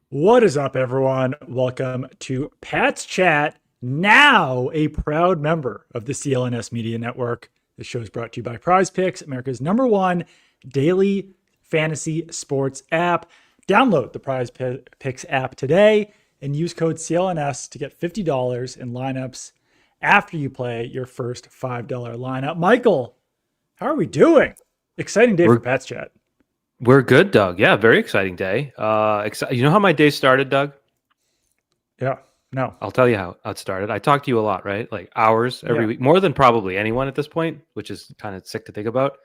What is up, everyone? Welcome to Pat's Chat, now a proud member of the CLNS Media Network. This show is brought to you by PrizePicks, America's #1 daily fantasy sports app. Download the PrizePicks app today and use code CLNS to get $50 in lineups after you play your first $5 lineup. Michael, how are we doing? Exciting day for Pat's Chat. We're good, Doug. Yeah, very exciting day. You know how my day started, Doug? Yeah, no. I'll tell you how it started. I talk to you a lot, right? Like hours every week, more than probably anyone at this point, which is kind of sick to think about.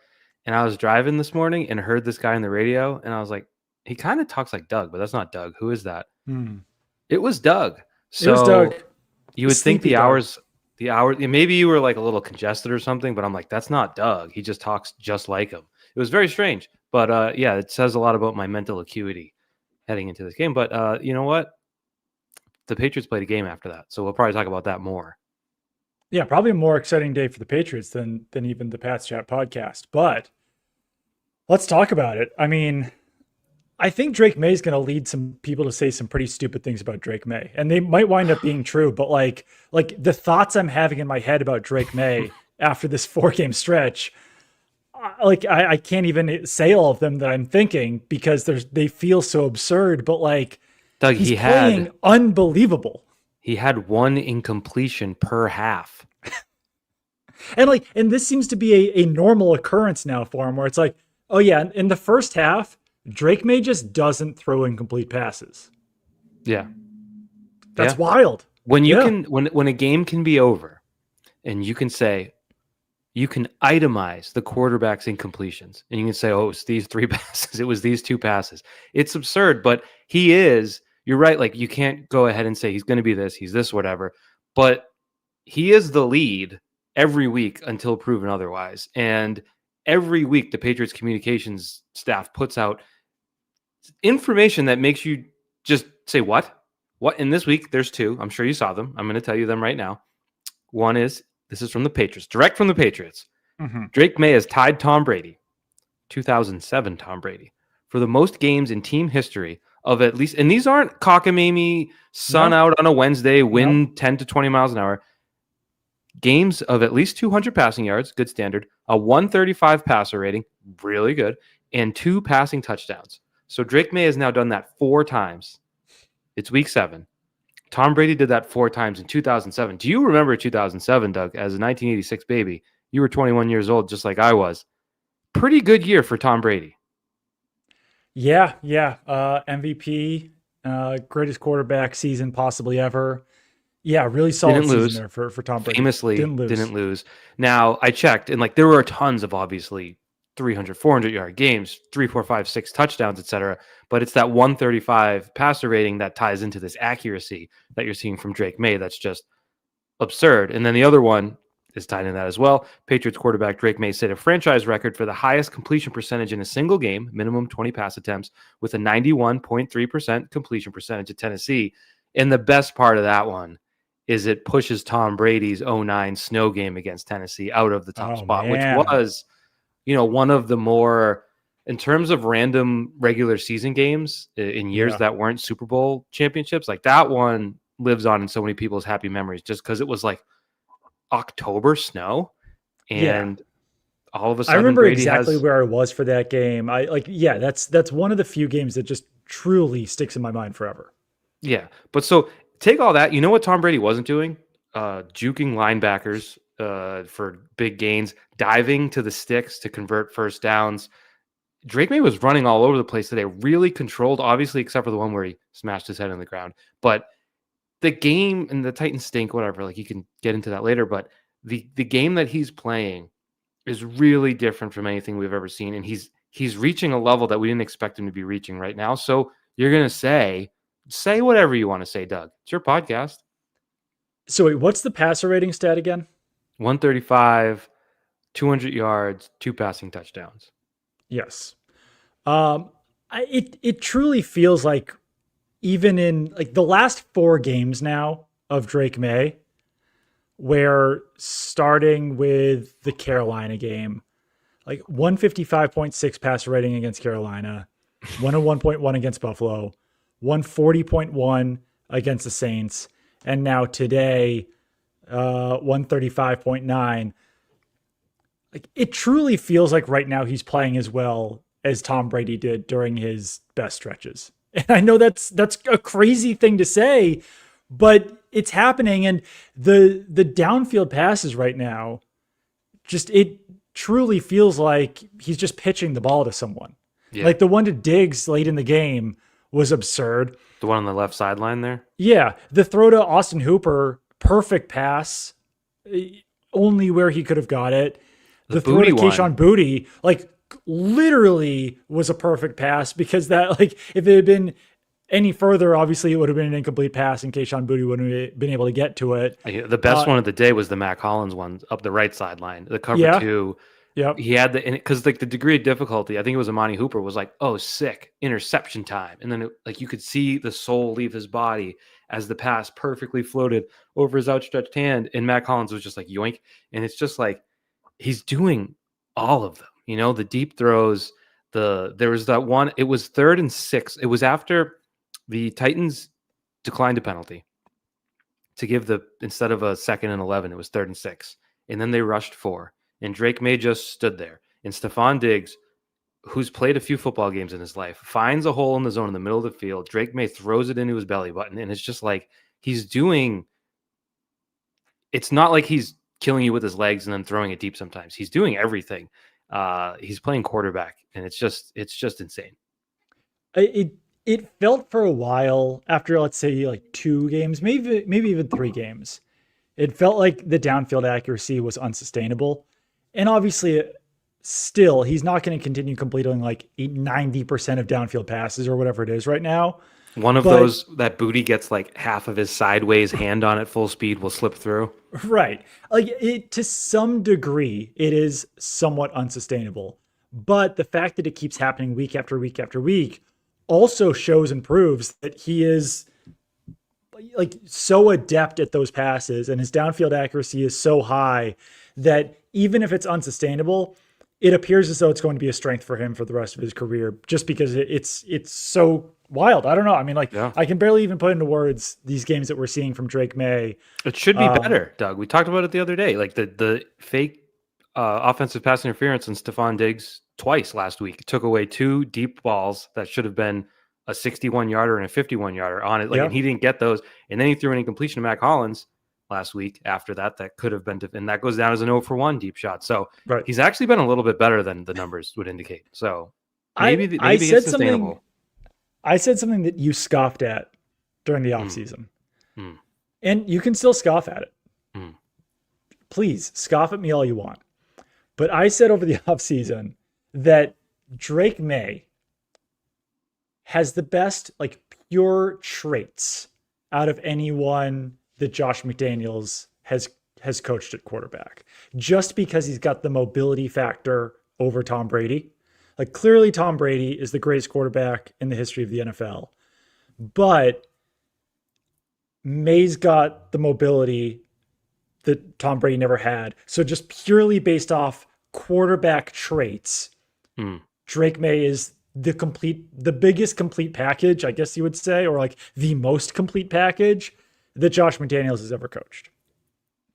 And I was driving this morning and heard this guy on the radio, and I was like, he kind of talks like Doug, but that's not Doug. Who is that? It was Doug. It was Doug. You would think the hours, maybe you were like a little congested or something, but I'm like, that's not Doug. He just talks just like him. It was very strange. But yeah, it says a lot about my mental acuity heading into this game. But you know what? The Patriots played a game after that, so we'll probably talk about that more. Yeah, probably a more exciting day for the Patriots than even the Pats Chat podcast. But let's talk about it. I mean, I think Drake May is going to lead some people to say some pretty stupid things about Drake May, and they might wind up being true. But like the thoughts I'm having in my head about Drake May after this 4-game stretch. I can't even say all of them that I'm thinking because they feel so absurd, but like Doug, he's playing unbelievable. He had one incompletion per half. and this seems to be a normal occurrence now for him where it's like, oh yeah, in the first half, Drake May just doesn't throw incomplete passes. Yeah. That's wild. When you can when a game can be over and you can say, you can itemize the quarterback's incompletions and you can say, oh, it's these 3 passes. It was these 2 passes. It's absurd, but you're right. Like you can't go ahead and say he's going to be this, he's this, whatever, but he is the lead every week until proven otherwise. And every week the Patriots communications staff puts out information that makes you just say, what? In this week, there's 2. I'm sure you saw them. I'm going to tell you them right now. One is, this is from the Patriots, direct from the Patriots. Drake May has tied Tom Brady, 2007 Tom Brady, for the most games in team history of at least, and these aren't cockamamie, sun out on a Wednesday, wind 10 to 20 miles an hour. Games of at least 200 passing yards, good standard, a 135 passer rating, really good, and 2 passing touchdowns. So Drake May has now done that 4 times. It's week 7. Tom Brady did that 4 times in 2007. Do you remember 2007, Doug? As a 1986 baby, you were 21 years old, just like I was. Pretty good year for Tom Brady. Yeah. MVP, greatest quarterback season possibly ever. Yeah, really solid season there for Tom Brady. Famously didn't lose. Now, I checked, and like there were tons of obviously 300, 400-yard games, 3, 4, 5, 6 touchdowns, etc. But it's that 135 passer rating that ties into this accuracy that you're seeing from Drake May. That's just absurd. And then the other one is tied in that as well. Patriots quarterback Drake May set a franchise record for the highest completion percentage in a single game, minimum 20 pass attempts, with a 91.3% completion percentage at Tennessee. And the best part of that one is it pushes Tom Brady's 2009 snow game against Tennessee out of the top spot, man. Which was, one of the more, in terms of random regular season games in years that weren't Super Bowl championships, like that one lives on in so many people's happy memories just because it was like October snow. And all of a sudden, I remember Brady exactly where I was for that game. That's one of the few games that just truly sticks in my mind forever. Yeah. But so take all that. You know what Tom Brady wasn't doing? Juking linebackers for big gains, diving to the sticks to convert first downs. Drake May was running all over the place today, really controlled, obviously, except for the one where he smashed his head on the ground. But the game, and the Titans stink, whatever, like you can get into that later, but the game that he's playing is really different from anything we've ever seen. And he's reaching a level that we didn't expect him to be reaching right now. So you're going to say whatever you want to say, Doug. It's your podcast. So wait, what's the passer rating stat again? 135, 200 yards, 2 passing touchdowns. Yes. It truly feels like even in like the last 4 games now of Drake May, where starting with the Carolina game, like 155.6 passer rating against Carolina, 101.1 against Buffalo, 140.1 against the Saints, and now today, 135.9. Like, it truly feels like right now he's playing as well as Tom Brady did during his best stretches. And I know that's a crazy thing to say, but it's happening. And the downfield passes right now, just it truly feels like he's just pitching the ball to someone. Yeah. Like the one to Diggs late in the game was absurd. The one on the left sideline there? Yeah. The throw to Austin Hooper, perfect pass, only where he could have got it. The throw to Kayshon Boutte, like literally was a perfect pass, because that, like, if it had been any further, obviously it would have been an incomplete pass and Kayshon Boutte wouldn't have been able to get to it. The best one of the day was the Mac Hollins one up the right sideline, the cover two. Yep. He had because like the degree of difficulty, I think it was Amani Hooper, was like, oh, sick, interception time. And then you could see the soul leave his body as the pass perfectly floated over his outstretched hand. And Mac Hollins was just like, yoink. And it's just like, he's doing all of them, the deep throws. There was that one, it was 3rd and 6. It was after the Titans declined a penalty to give instead of a 2nd and 11, it was 3rd and 6. And then they rushed 4. And Drake Maye just stood there. And Stephon Diggs, who's played a few football games in his life, finds a hole in the zone in the middle of the field. Drake Maye throws it into his belly button. And it's just like it's not like he's killing you with his legs and then throwing it deep sometimes. He's doing everything. He's playing quarterback. And it's just insane. It felt for a while after, let's say, like 2 games, maybe even 3 games, it felt like the downfield accuracy was unsustainable. And obviously, still, he's not going to continue completing like 90% of downfield passes or whatever it is right now. One of those that Boutte gets like half of his sideways hand on at full speed will slip through. Right. Like to some degree, it is somewhat unsustainable. But the fact that it keeps happening week after week after week also shows and proves that he is like so adept at those passes, and his downfield accuracy is so high that even if it's unsustainable, it appears as though it's going to be a strength for him for the rest of his career, just because it's so wild. I don't know. I mean, I can barely even put into words these games that we're seeing from Drake Maye. It should be better, Doug. We talked about it the other day, like the fake offensive pass interference in Stephon Diggs twice last week. It took away 2 deep balls that should have been a 61-yarder and a 51-yarder on it. And he didn't get those. And then he threw an incompletion to Mac Hollins last week after that could have been, and that goes down as an 0-for-1 deep shot. So he's actually been a little bit better than the numbers would indicate. So maybe it's sustainable. I said something that you scoffed at during the offseason. And you can still scoff at it. Please scoff at me all you want. But I said over the offseason that Drake Maye has the best like pure traits out of anyone that Josh McDaniels has coached at quarterback, just because he's got the mobility factor over Tom Brady. Like, clearly Tom Brady is the greatest quarterback in the history of the NFL, but Maye's got the mobility that Tom Brady never had. So just purely based off quarterback traits, Drake Maye is the biggest complete package, I guess you would say, or like the most complete package that Josh McDaniels has ever coached.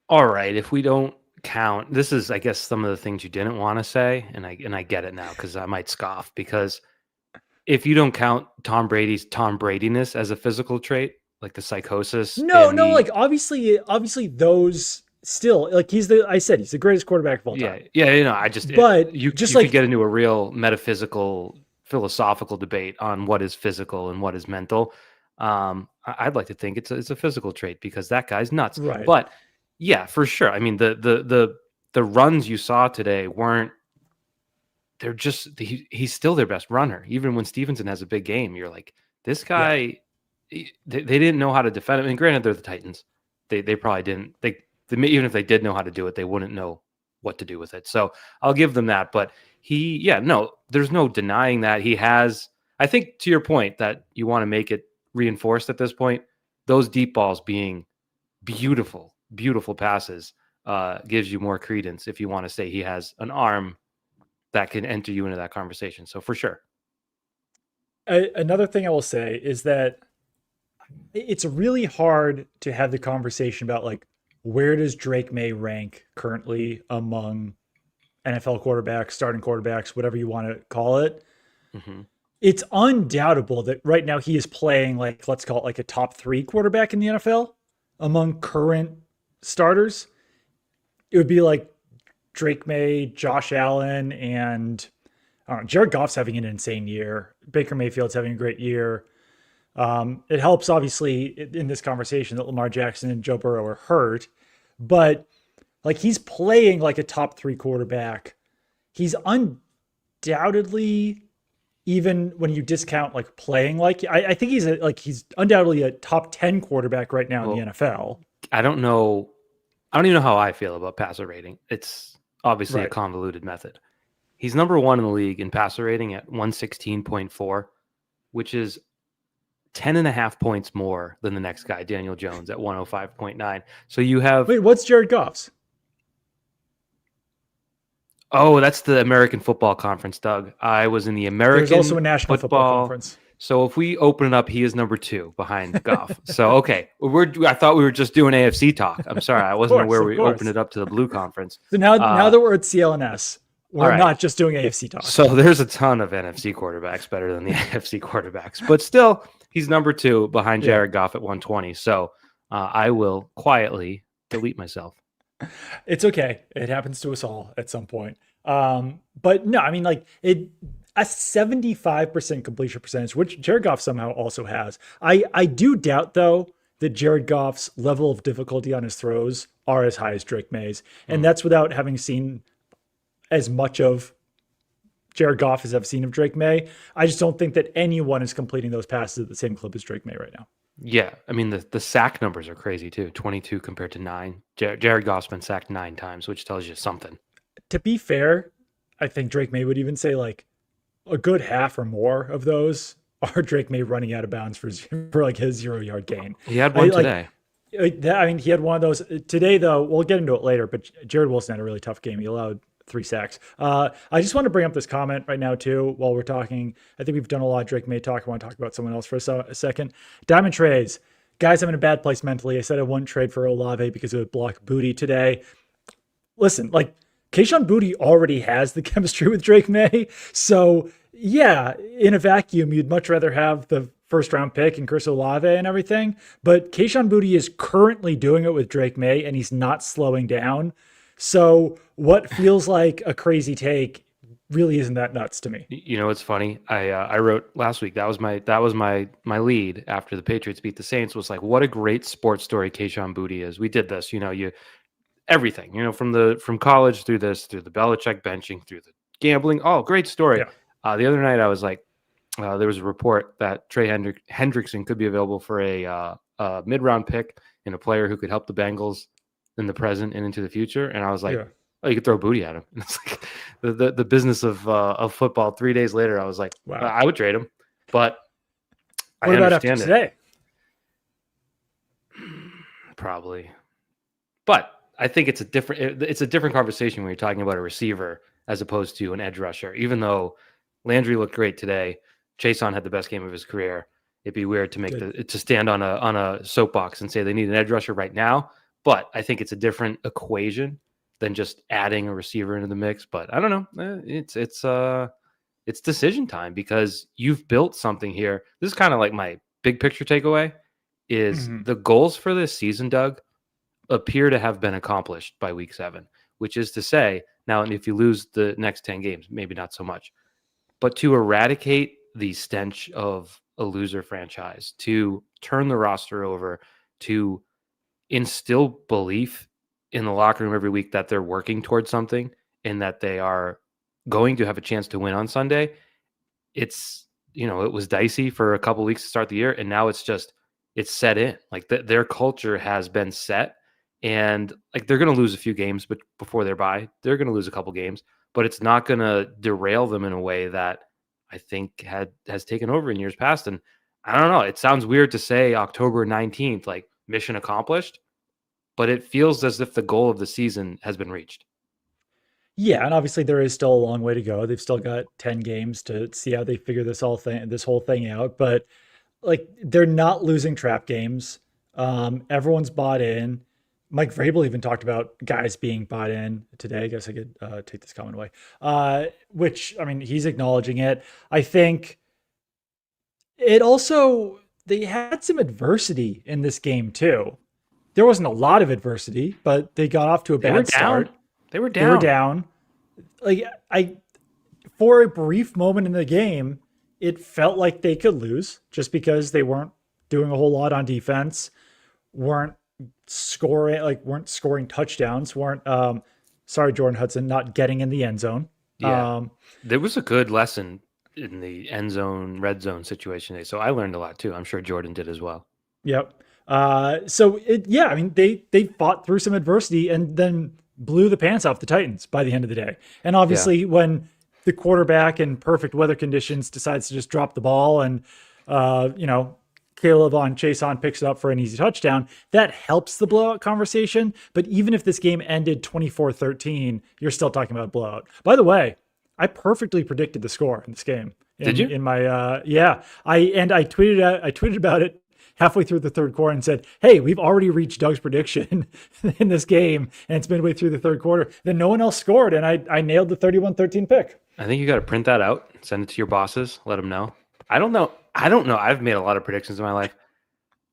All right. If we don't count, this is, I guess, some of the things you didn't want to say. And I get it now, because I might scoff, because if you don't count Tom Brady's Tom Brady-ness as a physical trait, like the psychosis. Like obviously those still, like he's the greatest quarterback of all time. Yeah. You could get into a real metaphysical, philosophical debate on what is physical and what is mental. I'd like to think it's a physical trait, because that guy's nuts. Right. But yeah, for sure. I mean, the runs you saw today weren't. They're just he's still their best runner. Even when Stevenson has a big game, you're like, this guy. Yeah. They didn't know how to defend him. And granted, they're the Titans. They probably didn't. They even if they did know how to do it, they wouldn't know what to do with it. So I'll give them that. But there's no denying that he has. I think, to your point, that you want to make it reinforced at this point, those deep balls being beautiful passes gives you more credence if you want to say he has an arm that can enter you into that conversation. So for sure. Another thing I will say is that it's really hard to have the conversation about like where does Drake May rank currently among NFL quarterbacks, starting quarterbacks, whatever you want to call it. Hmm. It's undoubtable that right now he is playing like, let's call it like a top 3 quarterback in the NFL among current starters. It would be like Drake May, Josh Allen, and I don't know, Jared Goff's having an insane year. Baker Mayfield's having a great year. It helps, obviously, in this conversation that Lamar Jackson and Joe Burrow are hurt, but like he's playing like a top 3 quarterback. He's undoubtedly, even when you discount like playing, like I think he's undoubtedly a top 10 quarterback right now in the NFL. I don't know. I don't even know how I feel about passer rating. It's obviously a Right. convoluted method. He's number 1 in the league in passer rating at 116.4, which is 10 and a half points more than the next guy, Daniel Jones, at 105.9. So you have, Wait, what's Jared Goff's? oh, that's the American Football Conference, Doug. I was in the There's American also a National Football Football. Conference. So if we open it up, he is number 2 behind Goff. So, okay. I thought we were just doing AFC talk. I'm sorry. I wasn't aware we opened it up to the Blue Conference. So now that we're at CLNS, we're right. not just doing AFC talk. So there's a ton of NFC quarterbacks better than the AFC quarterbacks, but still, he's number 2 behind Jared Goff at 120. So I will quietly delete myself. It's okay. It happens to us all at some point. But no, I mean, like a 75% completion percentage, which Jared Goff somehow also has. I do doubt though that Jared Goff's level of difficulty on his throws are as high as Drake May's, and that's without having seen as much of Jared Goff as I've seen of Drake May. I just don't think that anyone is completing those passes at the same clip as Drake May right now. Yeah, I mean the sack numbers are crazy too. 22 compared to 9. Jared Goff's been sacked 9 times, which tells you something. To be fair, I think Drake May would even say like a good half or more of those are Drake May running out of bounds for like his 0-yard gain. He had one today. I mean, he had one of those today, though. We'll get into it later, but Jared Wilson had a really tough game. He allowed 3 sacks. I just want to bring up this comment right now, too, while we're talking. I think we've done a lot of Drake May talk. I want to talk about someone else for a second. Diamond Trays. Guys, I'm in a bad place mentally. I said I wouldn't trade for Olave because it would block Booty today. Listen, like, Kayshon Boutte already has the chemistry with Drake May. So, yeah, in a vacuum, you'd much rather have the first round pick and Chris Olave and everything. But Kayshon Boutte is currently doing it with Drake May, and he's not slowing down. So what feels like a crazy take really isn't that nuts to me. You know, it's funny. I wrote last week, that was my lead after the Patriots beat the Saints, was like, what a great sports story Kayshon Boutte is. We did this, everything, from college through the Belichick benching, through the gambling. Oh, great story. Yeah. The other night I was like, there was a report that Trey Hendrickson could be available for a mid-round pick and a player who could help the Bengals in the present and into the future. And I was like, oh, you could throw Boutte at him. And it's like the business of football. 3 days later, I was like, wow, I would trade him. But what about after today? Probably. But I think it's a different conversation when you're talking about a receiver as opposed to an edge rusher. Even though Landry looked great today, Chason had the best game of his career. It'd be weird to to stand on a soapbox and say they need an edge rusher right now. But I think it's a different equation than just adding a receiver into the mix. But I don't know. It's decision time because you've built something here. This is kind of like my big picture takeaway is the goals for this season, Doug, appear to have been accomplished by week 7, which is to say, now if you lose the next 10 games, maybe not so much, but to eradicate the stench of a loser franchise, to turn the roster over, to instill belief in the locker room every week that they're working towards something and that they are going to have a chance to win on Sunday. It's, it was dicey for a couple of weeks to start the year, and now it's set in. Like their culture has been set, and like they're going to lose a few games, but before their bye, they're going to lose a couple games, but it's not going to derail them in a way that I think has taken over in years past. And I don't know, it sounds weird to say October 19th, like mission accomplished, but it feels as if the goal of the season has been reached. Yeah, and obviously there is still a long way to go. They've still got 10 games to see how they figure this whole thing out, but like they're not losing trap games. Everyone's bought in. Mike Vrabel even talked about guys being bought in today. I guess I could take this comment away. Which I mean, he's acknowledging it. I think it also they had some adversity in this game too. There wasn't a lot of adversity, but they got off to a They were bad start. down. They were They were down. down. Like I for a brief moment in the game, it felt like they could lose just because they weren't doing a whole lot on defense, weren't weren't scoring touchdowns, weren't sorry, Jordan Hudson, not getting in the end zone. Yeah. There was a good lesson in the end zone, red zone situation today. So I learned a lot too. I'm sure Jordan did as well. Yep. I mean, they fought through some adversity and then blew the pants off the Titans by the end of the day. And obviously, when the quarterback in perfect weather conditions decides to just drop the ball and, Caleb on Chase on picks it up for an easy touchdown, that helps the blowout conversation. But even if this game ended 24-13, you're still talking about a blowout. By the way, I perfectly predicted the score in this game. Did you? In my yeah. I tweeted about it halfway through the third quarter and said, "Hey, we've already reached Doug's prediction in this game, and it's midway through the third quarter." Then no one else scored, and I nailed the 31-13 pick. I think you got to print that out, send it to your bosses, let them know. I don't know. I've made a lot of predictions in my life.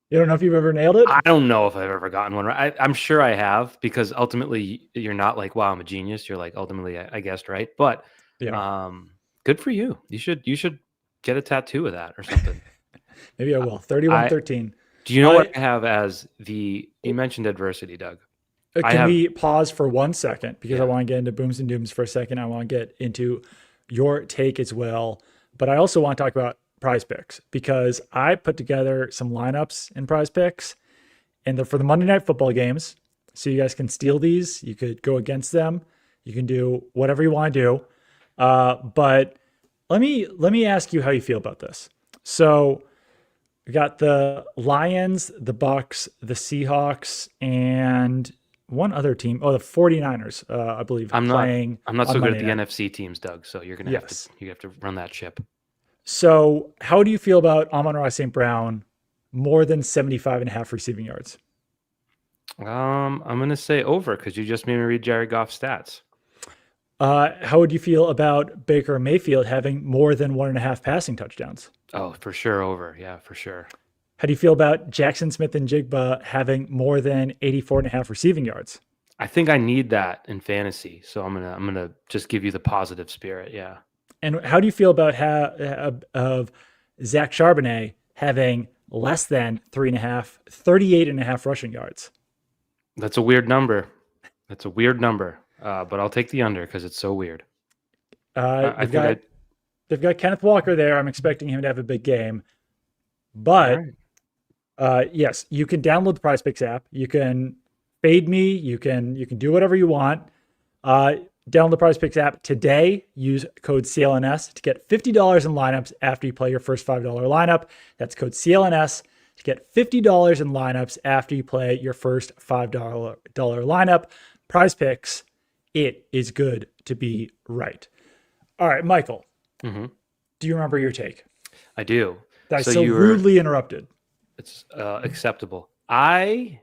You don't know if you've ever nailed it? I don't know if I've ever gotten one right. I'm sure I have, because ultimately you're not like, wow, I'm a genius. You're like, ultimately I guessed right. But good for you. You should get a tattoo of that or something. Maybe I will. 31-13. Do you know what I have as you mentioned adversity, Doug? Can we pause for 1 second? Because I want to get into booms and dooms for a second. I want to get into your take as well. But I also want to talk about PrizePicks, because I put together some lineups in PrizePicks and for the Monday Night Football games. So you guys can steal these. You could go against them. You can do whatever you want to do. But let me ask you how you feel about this. So we got the Lions, the Bucks, the Seahawks, and one other team. Oh, the 49ers, I believe. I'm not so good at the night. NFC teams, Doug. So you're gonna have to run that ship. So how do you feel about Amon-Ra St. Brown more than 75.5 receiving yards? I'm gonna say over, because you just made me read Jared Goff's stats. How would you feel about Baker Mayfield having more than 1.5 passing touchdowns? Oh, for sure over. Yeah, for sure. How do you feel about Jackson Smith and Jigba having more than 84.5 receiving yards? I think I need that in fantasy, so I'm gonna just give you the positive spirit. Yeah. And how do you feel about of Zach Charbonnet having less than 38.5 rushing yards? That's a weird number. But I'll take the under because it's so weird. They've got Kenneth Walker there. I'm expecting him to have a big game. But yes, you can download the PrizePicks app. You can fade me. You can do whatever you want. Download the PrizePicks app today. Use code CLNS to get $50 in lineups after you play your first $5 lineup. That's code CLNS to get $50 in lineups after you play your first $5 lineup. PrizePicks, it is good to be right. All right, Michael, do you remember your take? I do. I so rudely interrupted. It's acceptable. I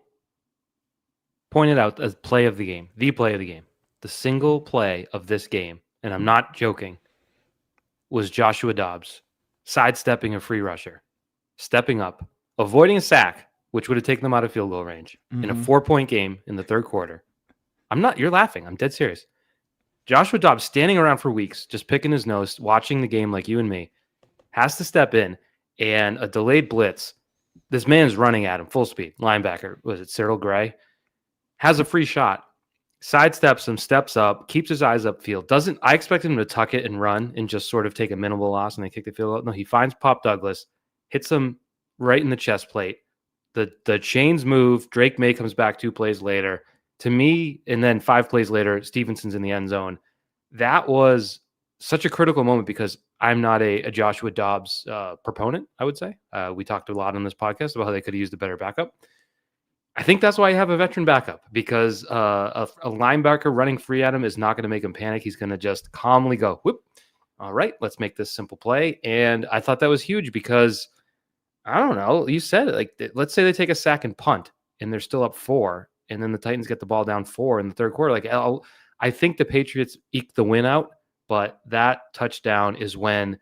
pointed out the play of the game, the single play of this game, and I'm not joking, was Joshua Dobbs sidestepping a free rusher, stepping up, avoiding a sack, which would have taken them out of field goal range in a 4-point game in the third quarter. You're laughing. I'm dead serious. Joshua Dobbs, standing around for weeks, just picking his nose, watching the game like you and me, has to step in, and a delayed blitz. This man's running at him full speed. Linebacker, was it Cyril Gray? Has a free shot, sidesteps him, steps up, keeps his eyes upfield. I expected him to tuck it and run and just sort of take a minimal loss and they kick the field goal. No, he finds Pop Douglas, hits him right in the chest plate. The chains move. Drake May comes back 2 plays later. To me, and then 5 plays later, Stevenson's in the end zone. That was such a critical moment because I'm not a Joshua Dobbs proponent, I would say. We talked a lot on this podcast about how they could have used a better backup. I think that's why I have a veteran backup, because a linebacker running free at him is not going to make him panic. He's going to just calmly go, whoop, all right, let's make this simple play. And I thought that was huge because, I don't know, you said it, like, let's say they take a sack and punt and they're still up 4, and then the Titans get the ball down 4 in the third quarter. Like, I think the Patriots eked the win out, but that touchdown is when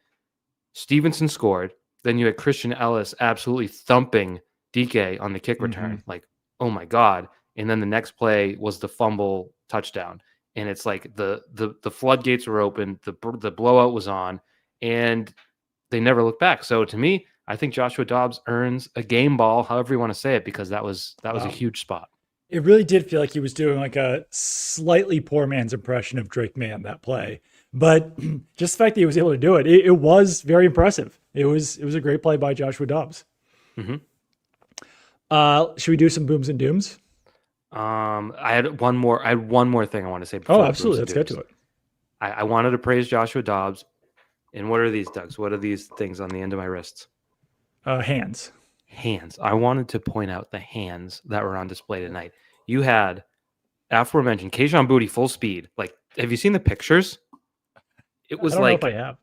Stevenson scored. Then you had Christian Ellis absolutely thumping DK on the kick return. Like, oh my God. And then the next play was the fumble touchdown. And it's like the floodgates were open, the blowout was on, and they never looked back. So to me, I think Joshua Dobbs earns a game ball, however you want to say it, because that was a huge spot. It really did feel like he was doing like a slightly poor man's impression of Drake May on that play. But just the fact that he was able to do it, it was very impressive. It was a great play by Joshua Dobbs. Should we do some booms and dooms? I had one more thing I want to say. Oh, absolutely. Let's get to it. I wanted to praise Joshua Dobbs. And what are these, Doug? What are these things on the end of my wrists? Hands. I wanted to point out the hands that were on display tonight. You had aforementioned Kayshon Boutte full speed. Like, have you seen the pictures? It was I don't know if I have.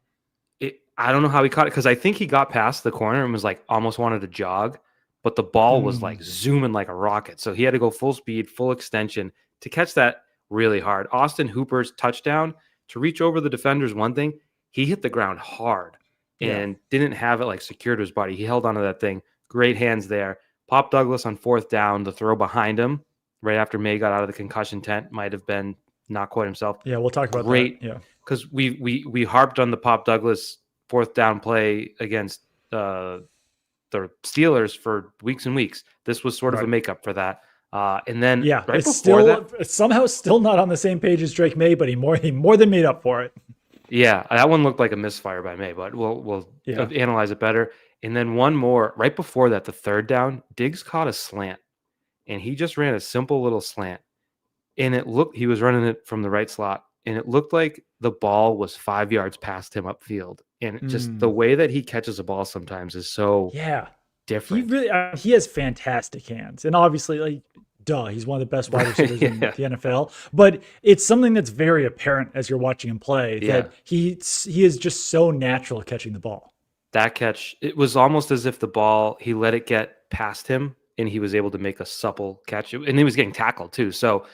I don't know how he caught it, because I think he got past the corner and was like almost wanted to jog, but the ball was like zooming like a rocket. So he had to go full speed, full extension to catch that really hard. Austin Hooper's touchdown, to reach over the defender's one thing. He hit the ground hard and didn't have it like secured to his body. He held onto that thing. Great hands there. Pop Douglas on 4th down, the throw behind him right after Maye got out of the concussion tent might have been not quite himself. Yeah, we'll talk about that. Yeah, because we harped on the Pop Douglas 4th down play against the Steelers for weeks and weeks. This was sort of a makeup for that. And then it's somehow still not on the same page as Drake May, but he more than made up for it. Yeah, that one looked like a misfire by Maye, but we'll analyze it better. And then one more right before that, the 3rd down, Diggs caught a slant, and he just ran a simple little slant, and he was running it from the right slot, and it looked like the ball was 5 yards past him upfield. And just the way that he catches a ball sometimes is so different. He has fantastic hands, and obviously, like, he's one of the best wide receivers in the NFL. But it's something that's very apparent as you're watching him play that he is just so natural at catching the ball. That catch, it was almost as if the ball, he let it get past him and he was able to make a supple catch. And he was getting tackled too. So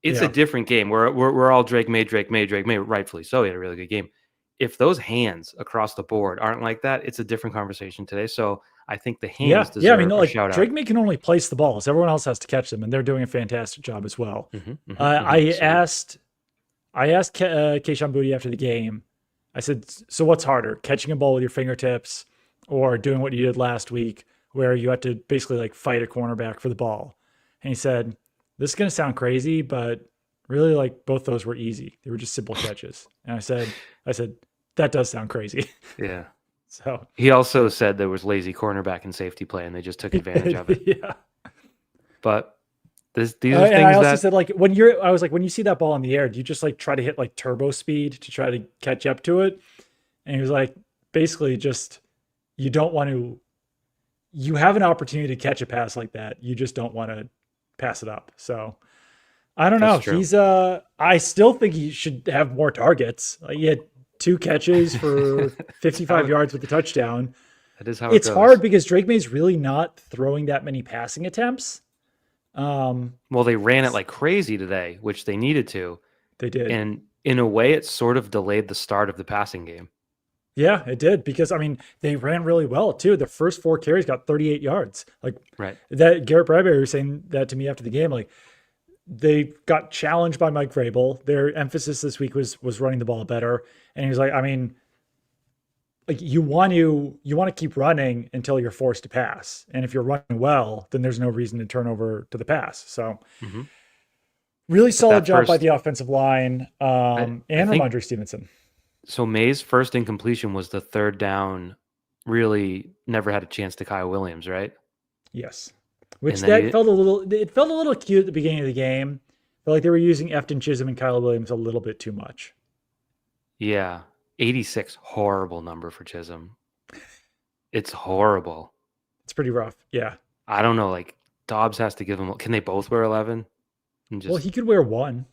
it's a different game. We're all Drake May, rightfully so. He had a really good game. If those hands across the board aren't like that, it's a different conversation today. So I think the hands deserve a shout out. Drake May can only place the balls. Everyone else has to catch them, and they're doing a fantastic job as well. I asked Kayshon Boutte after the game, I said, so what's harder, catching a ball with your fingertips or doing what you did last week where you had to basically like fight a cornerback for the ball? And he said, this is going to sound crazy, but really, like, both those were easy. They were just simple catches. And I said, that does sound crazy. Yeah. So he also said there was lazy cornerback and safety play, and they just took advantage of it. Yeah. But these are things I also that said, like, when you see that ball in the air, do you just like try to hit like turbo speed to try to catch up to it? And he was like, basically just, you have an opportunity to catch a pass like that. You just don't want to pass it up. So I don't know. He's I still think he should have more targets. He had 2 catches for 55 yards with the touchdown. That is how it's hard because Drake May's really not throwing that many passing attempts. Well, they ran it like crazy today, which they needed to. They did. And in a way, it sort of delayed the start of the passing game. Yeah, it did, because I mean, they ran really well too. The first 4 carries got 38 yards. Like, that Garrett Bradbury was saying that to me after the game. Like, they got challenged by Mike Vrabel. Their emphasis this week was running the ball better. And he was like, I mean, like, you want to keep running until you're forced to pass. And if you're running well, then there's no reason to turn over to the pass. So really solid job by the offensive line and Ramondre Stevenson. So Maye's first incompletion was the 3rd down, really never had a chance to Kyle Williams, right? Yes. Which that felt a little cute at the beginning of the game. Felt like they were using Efton Chisholm and Kyle Williams a little bit too much. Yeah. 86, horrible number for Chisholm. It's horrible. It's pretty rough. Yeah. I don't know. Like, Dobbs has to give him. Can they both wear 11? And just Well, he could wear one.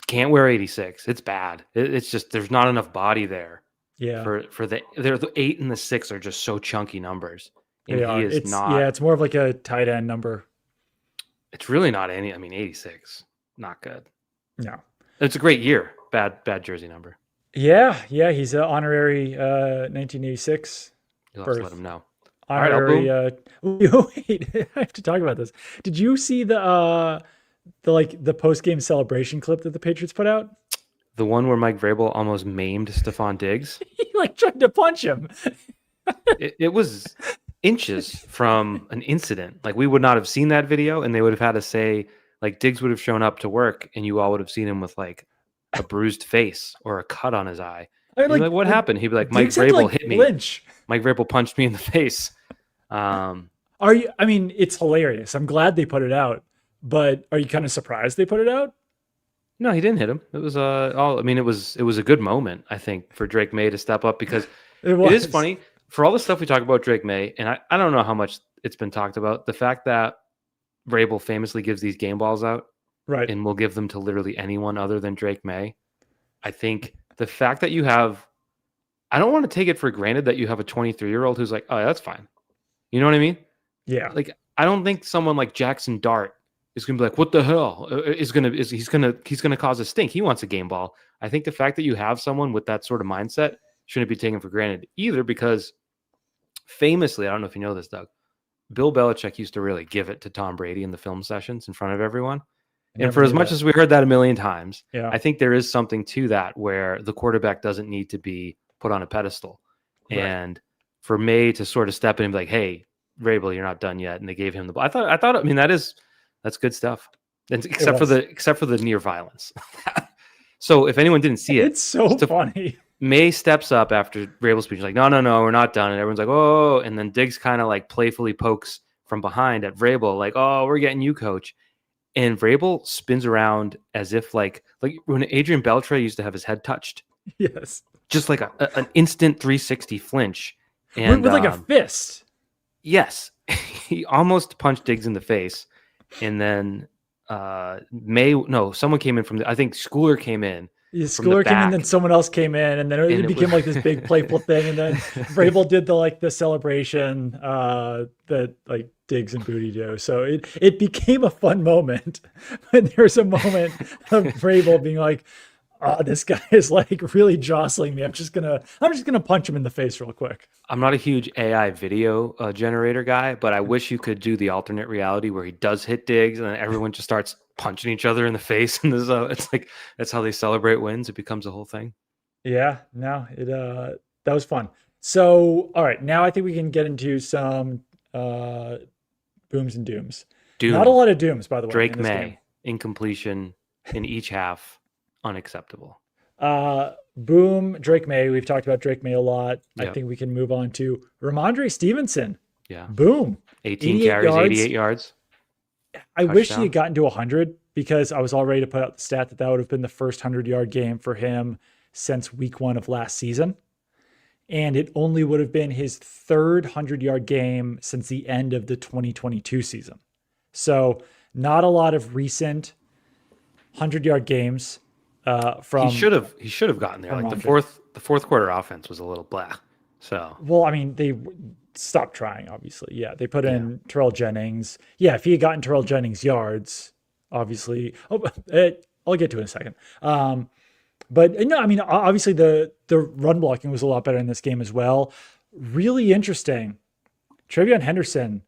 can't wear 86. It's bad. It's just there's not enough body there. Yeah, For the 8 and the 6 are just so chunky numbers, and they he are. is It's not. yeah, it's more of like a tight end number. It's really not any. I mean, 86, not good. No. It's a great year. Bad jersey number. Yeah, he's an honorary 1986 You'll have to let birth. him know. Honorary. Wait, I have to talk about this. Did you see the post-game celebration clip that the Patriots put out? The one where Mike Vrabel almost maimed Stephon Diggs. He like tried to punch him. It was inches from an incident. Like, we would not have seen that video, and they would have had to say, like, Diggs would have shown up to work, and you all would have seen him with like a bruised face or a cut on his eye. I mean, Like, what happened? He'd be like, Mike Diggs had to, Vrabel hit me. flinch. Mike Vrabel punched me in the face. Are you? I mean, it's hilarious. I'm glad they put it out, but are you kind of surprised they put it out? No, he didn't hit him. It was all. I mean, it was a good moment, I think, for Drake Maye to step up, because It was. it is funny for all the stuff we talk about Drake Maye, and I don't know how much it's been talked about. The fact that Vrabel famously gives these game balls out, Right. and will give them to literally anyone other than Drake Maye. I think the fact that you have, I don't want to take it for granted that you have a 23-year-old who's like, oh, that's fine. You know what I mean? Yeah. Like, I don't think someone like Jackson Dart is going to be like, what the hell he's going to cause a stink. He wants a game ball. I think the fact that you have someone with that sort of mindset shouldn't be taken for granted either, because famously, I don't know if you know this, Doug, Bill Belichick used to really give it to Tom Brady in the film sessions in front of everyone. And for as much as we heard that a million times, Yeah. I think there is something to that where the quarterback doesn't need to be put on a pedestal. Right. And for Maye to sort of step in and be like, hey, Vrabel, you're not done yet. And they gave him the ball. I mean, that's good stuff. And except for the near violence. So if anyone didn't see it, It's so funny. Maye steps up after Vrabel's speech, like, no, we're not done. And everyone's like, oh, and then Diggs kind of like playfully pokes from behind at Vrabel, like, oh, we're getting you, coach. And Vrabel spins around as if like when Adrian Beltre used to have his head touched. Yes. Just like an instant 360 flinch. And With like a fist. Yes. He almost punched Diggs in the face. And then someone came in from I think Schooler came in. Yeah, Schooler came in, then someone else came in, and then it became like this big playful thing. And then Vrabel did the celebration that like Diggs and Booty do. So it became a fun moment. But there's a moment of Vrabel being like, oh, this guy is like really jostling me. I'm just gonna punch him in the face real quick. I'm not a huge AI video generator guy, but I wish you could do the alternate reality where he does hit Diggs and then everyone just starts punching each other in the face. And it's like, that's how they celebrate wins. It becomes a whole thing. Yeah, no, that was fun. So, all right, now I think we can get into some booms and dooms. Doom. Not a lot of dooms, by the way. Drake Maye, incompletion in each half, unacceptable. Boom, Drake Maye. We've talked about Drake Maye a lot. Yep. I think we can move on to Ramondre Stevenson. Yeah. Boom. 18 carries, 88 yards. I wish he had gotten to 100, because I was all ready to put out the stat that would have been the first 100-yard game for him since week 1 of last season. And it only would have been his third 100-yard game since the end of the 2022 season. So not a lot of recent 100-yard games from. He should have gotten there. Like the fourth quarter offense was a little blah. So well, I mean, they stopped trying, obviously. Yeah, they put in Terrell Jennings. Yeah, if he had gotten Terrell Jennings yards, obviously. I'll get to it in a second. But no, I mean, obviously the run blocking was a lot better in this game as well. Really interesting. Trevion Henderson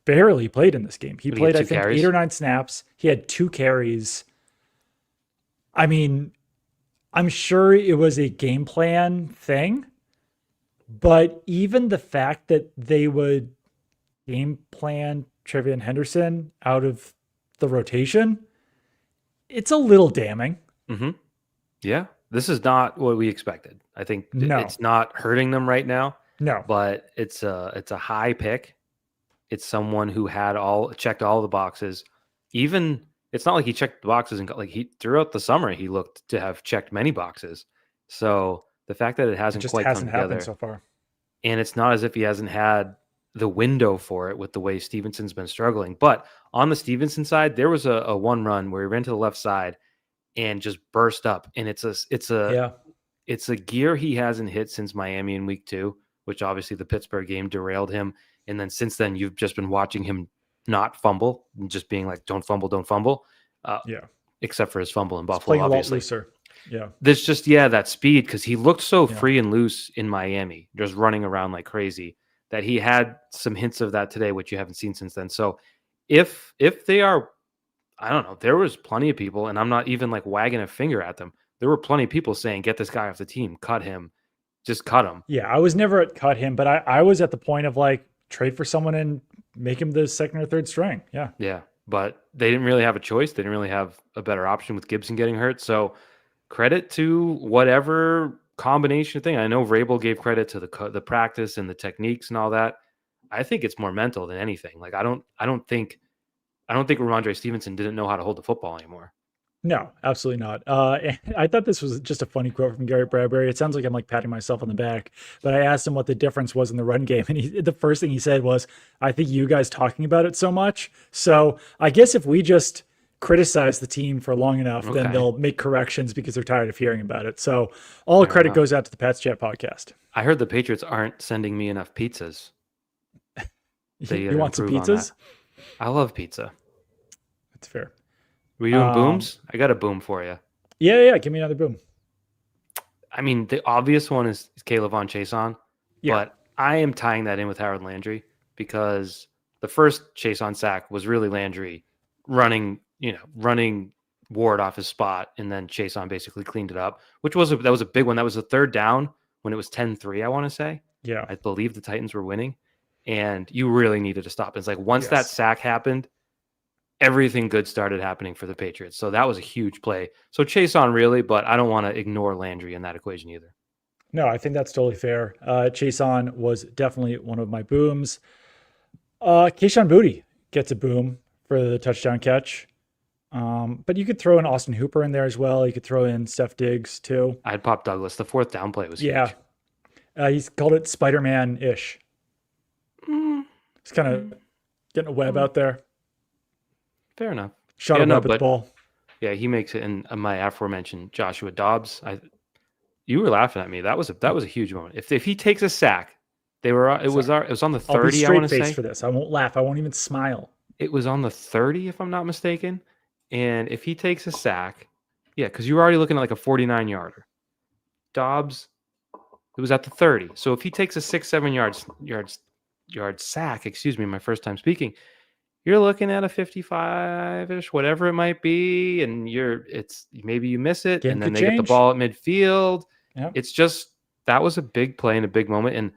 barely played in this game. He played, I think, carries? 8 or 9 snaps. He had 2 carries. I mean, I'm sure it was a game plan thing, but even the fact that they would game plan Trevion Henderson out of the rotation, it's a little damning. Mm-hmm. Yeah, this is not what we expected. I think it's not hurting them right now. No, but it's a high pick. It's someone who had checked all the boxes. Even it's not like he checked the boxes and throughout the summer he looked to have checked many boxes. So the fact that it hasn't quite come together so far, and it's not as if he hasn't had the window for it with the way Stevenson's been struggling. But on the Stevenson side, there was a one run where he ran to the left side and just burst up. And it's a gear he hasn't hit since Miami in week 2, which obviously the Pittsburgh game derailed him. And then since then, you've just been watching him not fumble and just being like, don't fumble, don't fumble. Except for his fumble in Buffalo, obviously. Playing a lot looser. Yeah. There's just, that speed, because he looked so free and loose in Miami, just running around like crazy, that he had some hints of that today, which you haven't seen since then. So if they are, I don't know, there was plenty of people, and I'm not even like wagging a finger at them. There were plenty of people saying, get this guy off the team, cut him, just cut him. Yeah, I was never at cut him, but I was at the point of like trade for someone and make him the second or third string. Yeah. Yeah. But they didn't really have a choice. They didn't really have a better option with Gibson getting hurt. So credit to whatever combination thing. I know Vrabel gave credit to the practice and the techniques and all that. I think it's more mental than anything. Like I don't think Ramondre Stevenson didn't know how to hold the football anymore. No, absolutely not. And I thought this was just a funny quote from Garrett Bradbury. It sounds like I'm like patting myself on the back, but I asked him what the difference was in the run game. And the first thing he said was, I think you guys talking about it so much. So I guess if we just criticize the team for long enough, then they'll make corrections because they're tired of hearing about it. So all credit goes out to the Pats Chat podcast. I heard the Patriots aren't sending me enough pizzas. You want some pizzas? I love pizza. That's fair. Were you doing booms? I got a boom for you. Yeah. Give me another boom. I mean, the obvious one is Caleb Von Chason, but I am tying that in with Harold Landry because the first Chason sack was really Landry running Ward off his spot, and then Chason basically cleaned it up, that was a big one. That was a third down when it was 10-3, I want to say. Yeah. I believe the Titans were winning, and you really needed to stop. It's like once that sack happened, everything good started happening for the Patriots. So that was a huge play. So Chason really, but I don't want to ignore Landry in that equation either. No, I think that's totally fair. Chason was definitely one of my booms. Kayshon Boutte gets a boom for the touchdown catch. But you could throw in Austin Hooper in there as well. You could throw in Steph Diggs too. I'd pop Douglas. The fourth down play was huge. He's called it Spider-Man-ish. He's kind of getting a web out there. Fair enough. Shot him up at the ball. Yeah, he makes it. And my aforementioned Joshua Dobbs, you were laughing at me. That was a huge moment. If he takes a sack, it was on the 30. I'll be I want to straight say face for this. I won't laugh. I won't even smile. It was on the 30, if I'm not mistaken. And if he takes a sack, because you were already looking at like a 49-yarder. Dobbs, it was at the 30. So if he takes a 6-7 yard sack, excuse me, my first time speaking, you're looking at a 55-ish, whatever it might be, and maybe you miss it, and then they get the ball at midfield. Yep. It's just that was a big play and a big moment, and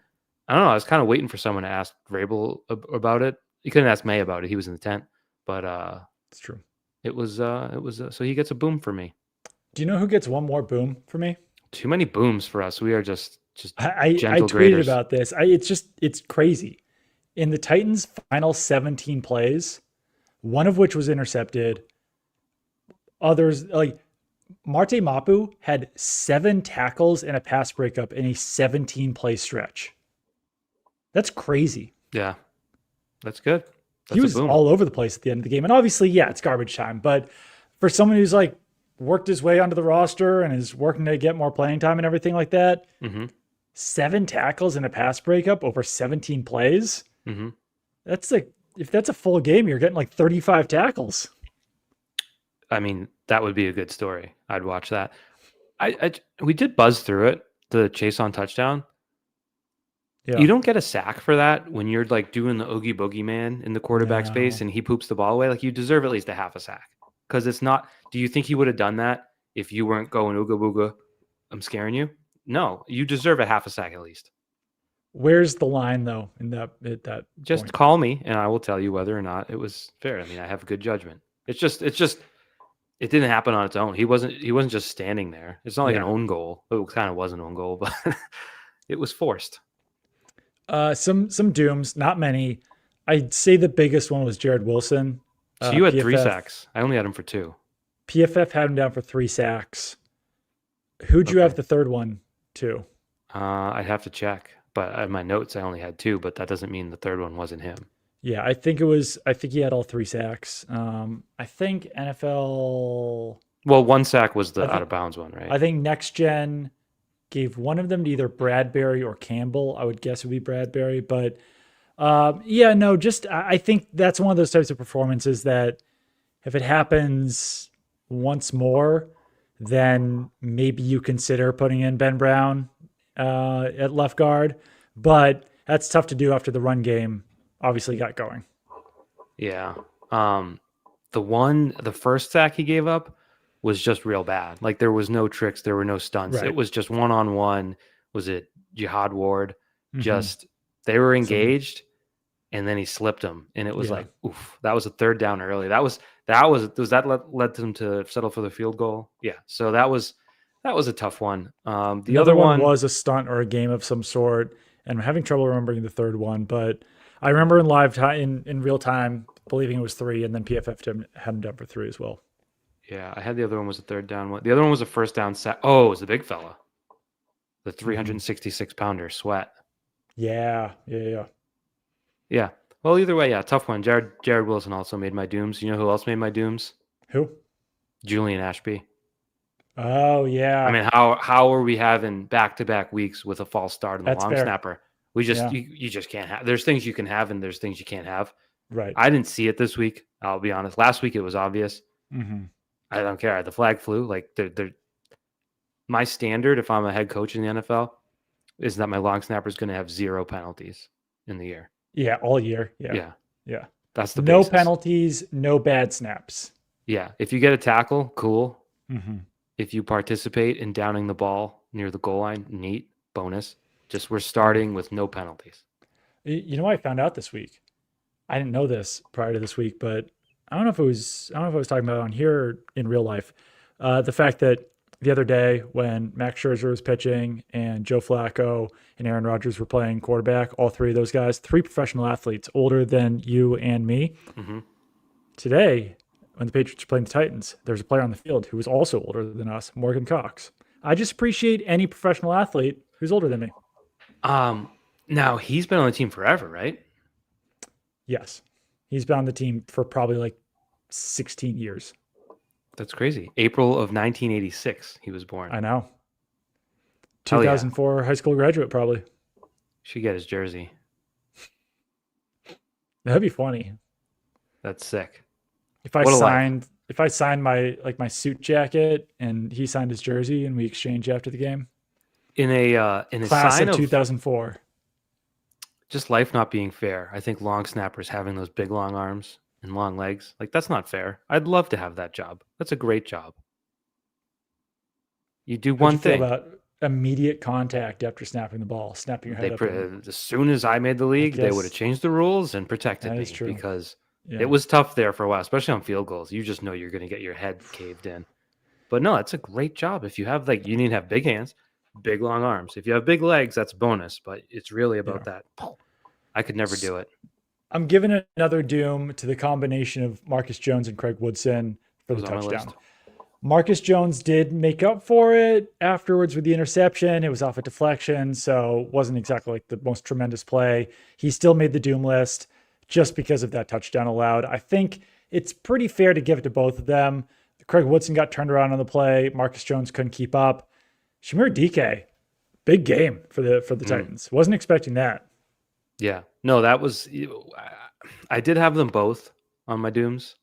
I don't know. I was kind of waiting for someone to ask Vrabel about it. You couldn't ask Maye about it; he was in the tent. But it's true. It was so he gets a boom for me. Do you know who gets one more boom for me? Too many booms for us. We are just I gentle tweeted graders. About this. It's crazy. In the Titans' final 17 plays, one of which was intercepted, others like Marte Mapu had 7 tackles and a pass breakup in a 17-play stretch. That's crazy. Yeah, that's good. He was all over the place at the end of the game. And obviously, it's garbage time. But for someone who's like worked his way onto the roster and is working to get more playing time and everything like that, 7 tackles and a pass breakup over 17 plays. That's if that's a full game, you're getting like 35 tackles. I mean, that would be a good story. I'd watch that. We did buzz through it, the chase on touchdown. Yeah. You don't get a sack for that when you're like doing the Oogie Boogie man in the quarterback space and he poops the ball away. Like you deserve at least a half a sack because it's not. Do you think he would have done that if you weren't going Ooga Booga? I'm scaring you. No, you deserve a half a sack at least. Where's the line though in that just point? Call me and I will tell you whether or not it was fair. I mean, I have good judgment. It's just it didn't happen on its own. He wasn't just standing there. It's not like an own goal. It kind of was an own goal, but it was forced. Some dooms, not many. I'd say the biggest one was Jared Wilson. So you had PFF, 3 sacks. I only had him for 2. PFF had him down for 3 sacks. Who'd you have the third one to? I'd have to check. but in my notes I only had 2, but that doesn't mean the third one wasn't him. Yeah, I think he had all 3 sacks. I think NFL. Well, 1 sack was the I out think of bounds one, right? I think Next Gen gave one of them to either Bradbury or Campbell. I would guess it would be Bradbury, but yeah, no, just I think that's one of those types of performances that if it happens once more, then maybe you consider putting in Ben Brown at left guard. But that's tough to do after the run game obviously got going. Yeah. The first sack he gave up was just real bad. Like there was no tricks, there were no stunts. Right. It was just one-on-one. Was it Jihad Ward? Mhm. Just they were engaged, and then he slipped him, and it was like, oof. That was a third down early. That led them to settle for the field goal. Yeah. So that was a tough one. The other one was a stunt or a game of some sort, and I'm having trouble remembering the third one, but I remember in live time, in real time, believing it was 3, and then PFF had him down for 3 as well. Yeah, I had the other one was a third down one. The other one was a first down sack. Oh, it was the big fella, the 366 pounder Sweat. Yeah. Yeah. Well, either way, yeah, tough one. Jared Wilson also made my dooms. You know who else made my dooms? Who? Julian Ashby. Oh yeah. I mean, how are we having back-to-back weeks with a false start in the That's long fair. snapper? We just you just can't have. There's things you can have and there's things you can't have. Right. I didn't see it this week. I'll be honest. Last week it was obvious. Mm-hmm. I don't care. The flag flew. Like my standard, if I'm a head coach in the NFL, is that my long snapper is going to have 0 penalties in the year. Yeah, all year. Yeah. That's the no basis. penalties, no bad snaps. Yeah, if you get a tackle, cool. Mm-hmm. If you participate in downing the ball near the goal line, neat, bonus. Just we're starting with no penalties. You know what I found out this week? I didn't know this prior to this week, but I don't know if I was talking about it on here or in real life. The fact that the other day when Max Scherzer was pitching and Joe Flacco and Aaron Rodgers were playing quarterback, all 3 of those guys, 3 professional athletes older than you and me. Mm-hmm. Today, when the Patriots were playing the Titans, there's a player on the field who was also older than us, Morgan Cox. I just appreciate any professional athlete who's older than me. Now he's been on the team forever, right? Yes. He's been on the team for probably like 16 years. That's crazy. April of 1986, he was born. I know. 2004 high school graduate, probably. Should get his jersey. That'd be funny. That's sick. If I signed my suit jacket and he signed his jersey and we exchange after the game. In a Class sign of 2004. Just life not being fair. I think long snappers having those big long arms and long legs, like that's not fair. I'd love to have that job. That's a great job. You do one thing. Feel about immediate contact after snapping the ball, snapping your head up. As soon as I made the league, they would have changed the rules and protected me because it was tough there for a while, especially on field goals. You just know you're going to get your head caved in. But no, it's a great job. If you have you need to have big hands, big long arms. If you have big legs, that's a bonus. But it's really about that. I could never do it. I'm giving another doom to the combination of Marcus Jones and Craig Woodson for the touchdown. Marcus Jones did make up for it afterwards with the interception. It was off a deflection, so it wasn't exactly like the most tremendous play. He still made the doom list just because of that touchdown allowed. I think it's pretty fair to give it to both of them. Craig Woodson got turned around on the play. Marcus Jones couldn't keep up. Shamir DK, big game for the Titans. Wasn't expecting that. Yeah. No, that was I did have them both on my dooms,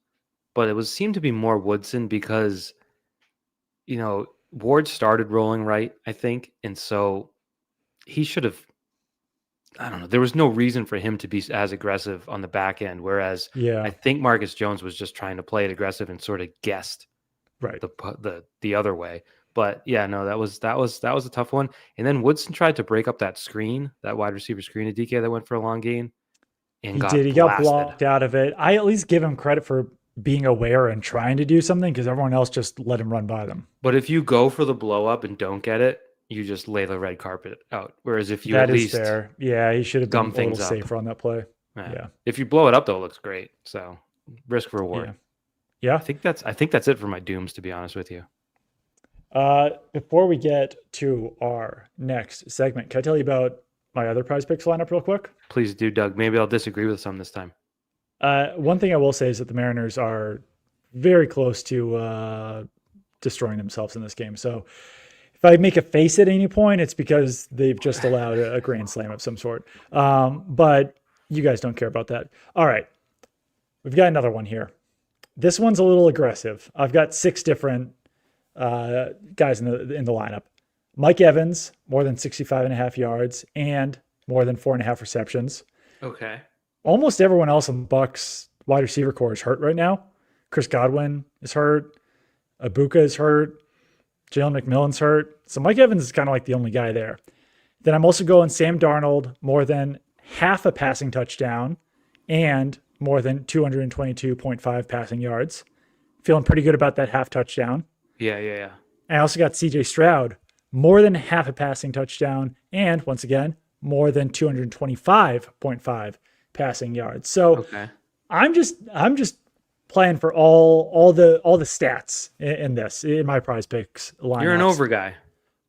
but it seemed to be more Woodson because Ward started rolling right, I think, and so he should have I don't know. There was no reason for him to be as aggressive on the back end, whereas I think Marcus Jones was just trying to play it aggressive and sort of guessed the other way. But yeah, no, that was a tough one. And then Woodson tried to break up that screen, that wide receiver screen of DK that went for a long gain. And he got blocked out of it. I at least give him credit for being aware and trying to do something because everyone else just let him run by them. But if you go for the blow up and don't get it, you just lay the red carpet out. Whereas if you that at least fair. Yeah, he should have been a little safer on that play. Yeah. If you blow it up though, it looks great. So risk reward. Yeah. I think that's it for my dooms, to be honest with you. Before we get to our next segment, can I tell you about my other prize picks lineup real quick? Please do, Doug. Maybe I'll disagree with some this time. One thing I will say is that the Mariners are very close to destroying themselves in this game. So if I make a face at any point, it's because they've just allowed a grand slam of some sort. But you guys don't care about that. All right. We've got another one here. This one's a little aggressive. I've got 6 different guys in the lineup. Mike Evans, more than 65.5 yards and more than 4.5 receptions. Okay. Almost everyone else in Bucks wide receiver core is hurt right now. Chris Godwin is hurt. Ibuka is hurt. Jalen McMillan's hurt. So Mike Evans is kind of like the only guy there. Then I'm also going Sam Darnold, more than half a passing touchdown and more than 222.5 passing yards. Feeling pretty good about that half touchdown. Yeah. I also got CJ Stroud, more than half a passing touchdown and, once again, more than 225.5 passing yards. So Okay. I'm just playing for all the stats in my prize picks lineups. You're an over guy.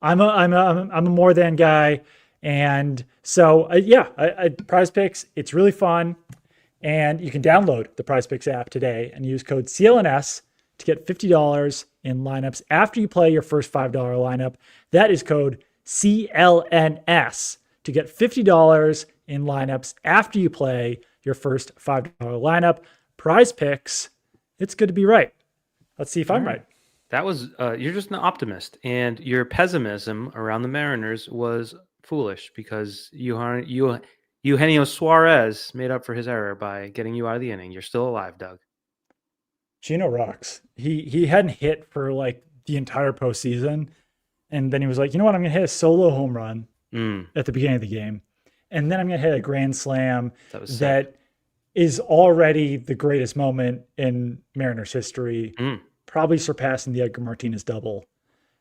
I'm a more than guy, and so prize picks, it's really fun, and you can download the prize picks app today and use code CLNS to get $50 in lineups after you play your first $5 lineup. That is code CLNS to get $50 in lineups after you play your first $5 lineup. Prize picks, it's good to be right. Let's see if I'm right. That was you're just an optimist, and your pessimism around the Mariners was foolish because Eugenio Suarez made up for his error by getting you out of the inning. You're still alive, Doug. Gino rocks. He hadn't hit for like the entire postseason, and then he was like, you know what, I'm gonna hit a solo home run at the beginning of the game, and then I'm gonna hit a grand slam that is already the greatest moment in Mariners history, probably surpassing the Edgar Martinez double.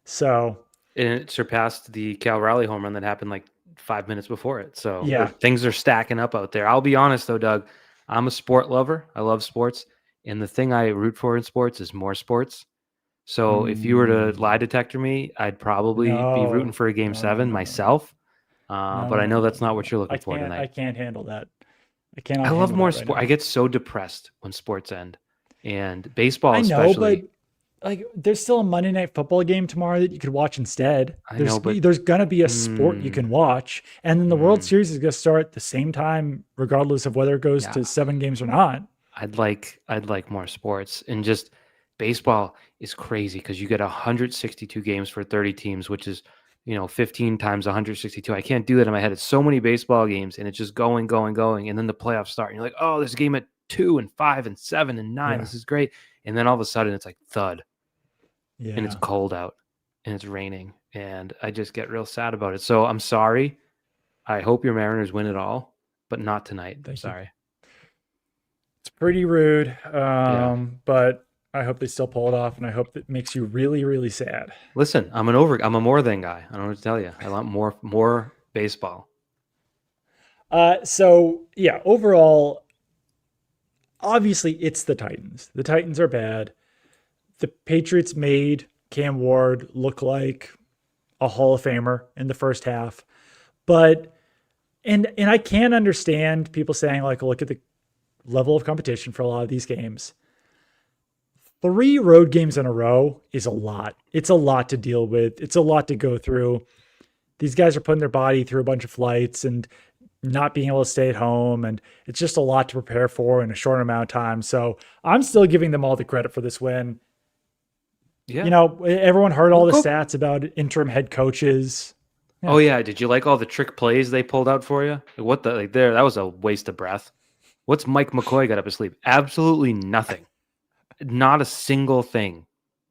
So, and it surpassed the Cal Raleigh home run that happened like 5 minutes before it. So yeah, things are stacking up out there. I'll be honest though, Doug, I'm a sport lover. I love sports. And the thing I root for in sports is more sports. So if you were to lie detector me, I'd probably be rooting for a game 7 myself. But I know that's not what you're looking for tonight. I can't handle that. I love more sport. I get so depressed when sports end, and baseball especially. But like, there's still a Monday Night Football game tomorrow that you could watch instead. There's gonna be a sport you can watch, and then the World Series is gonna start at the same time, regardless of whether it goes to 7 games or not. I'd like more sports, and just baseball is crazy because you get 162 games for 30 teams, which is 15 times 162. I can't do that in my head. It's so many baseball games, and it's just going, and then the playoffs start, and you're like, oh, there's a game at 2 and 5 and 7 and 9. This is great. And then all of a sudden, it's like thud, and it's cold out, and it's raining, and I just get real sad about it. So I'm sorry. I hope your Mariners win it all, but not tonight. I'm sorry. It's pretty rude, but I hope they still pull it off, and I hope that makes you really, really sad. Listen, I'm a more than guy. I don't know what to tell you. I want more baseball. Overall, obviously it's the Titans. The Titans are bad. The Patriots made Cam Ward look like a Hall of Famer in the first half, but and I can understand people saying like, look at the level of competition for a lot of these games. 3 road games in a row is a lot. It's a lot to deal with. It's a lot to go through. These guys are putting their body through a bunch of flights and not being able to stay at home. And it's just a lot to prepare for in a short amount of time. So I'm still giving them all the credit for this win. Yeah. Everyone heard all the stats about interim head coaches. Yeah. Oh yeah. Did you like all the trick plays they pulled out for you? That was a waste of breath. What's Mike McCoy got up his sleeve? Absolutely nothing. Not a single thing.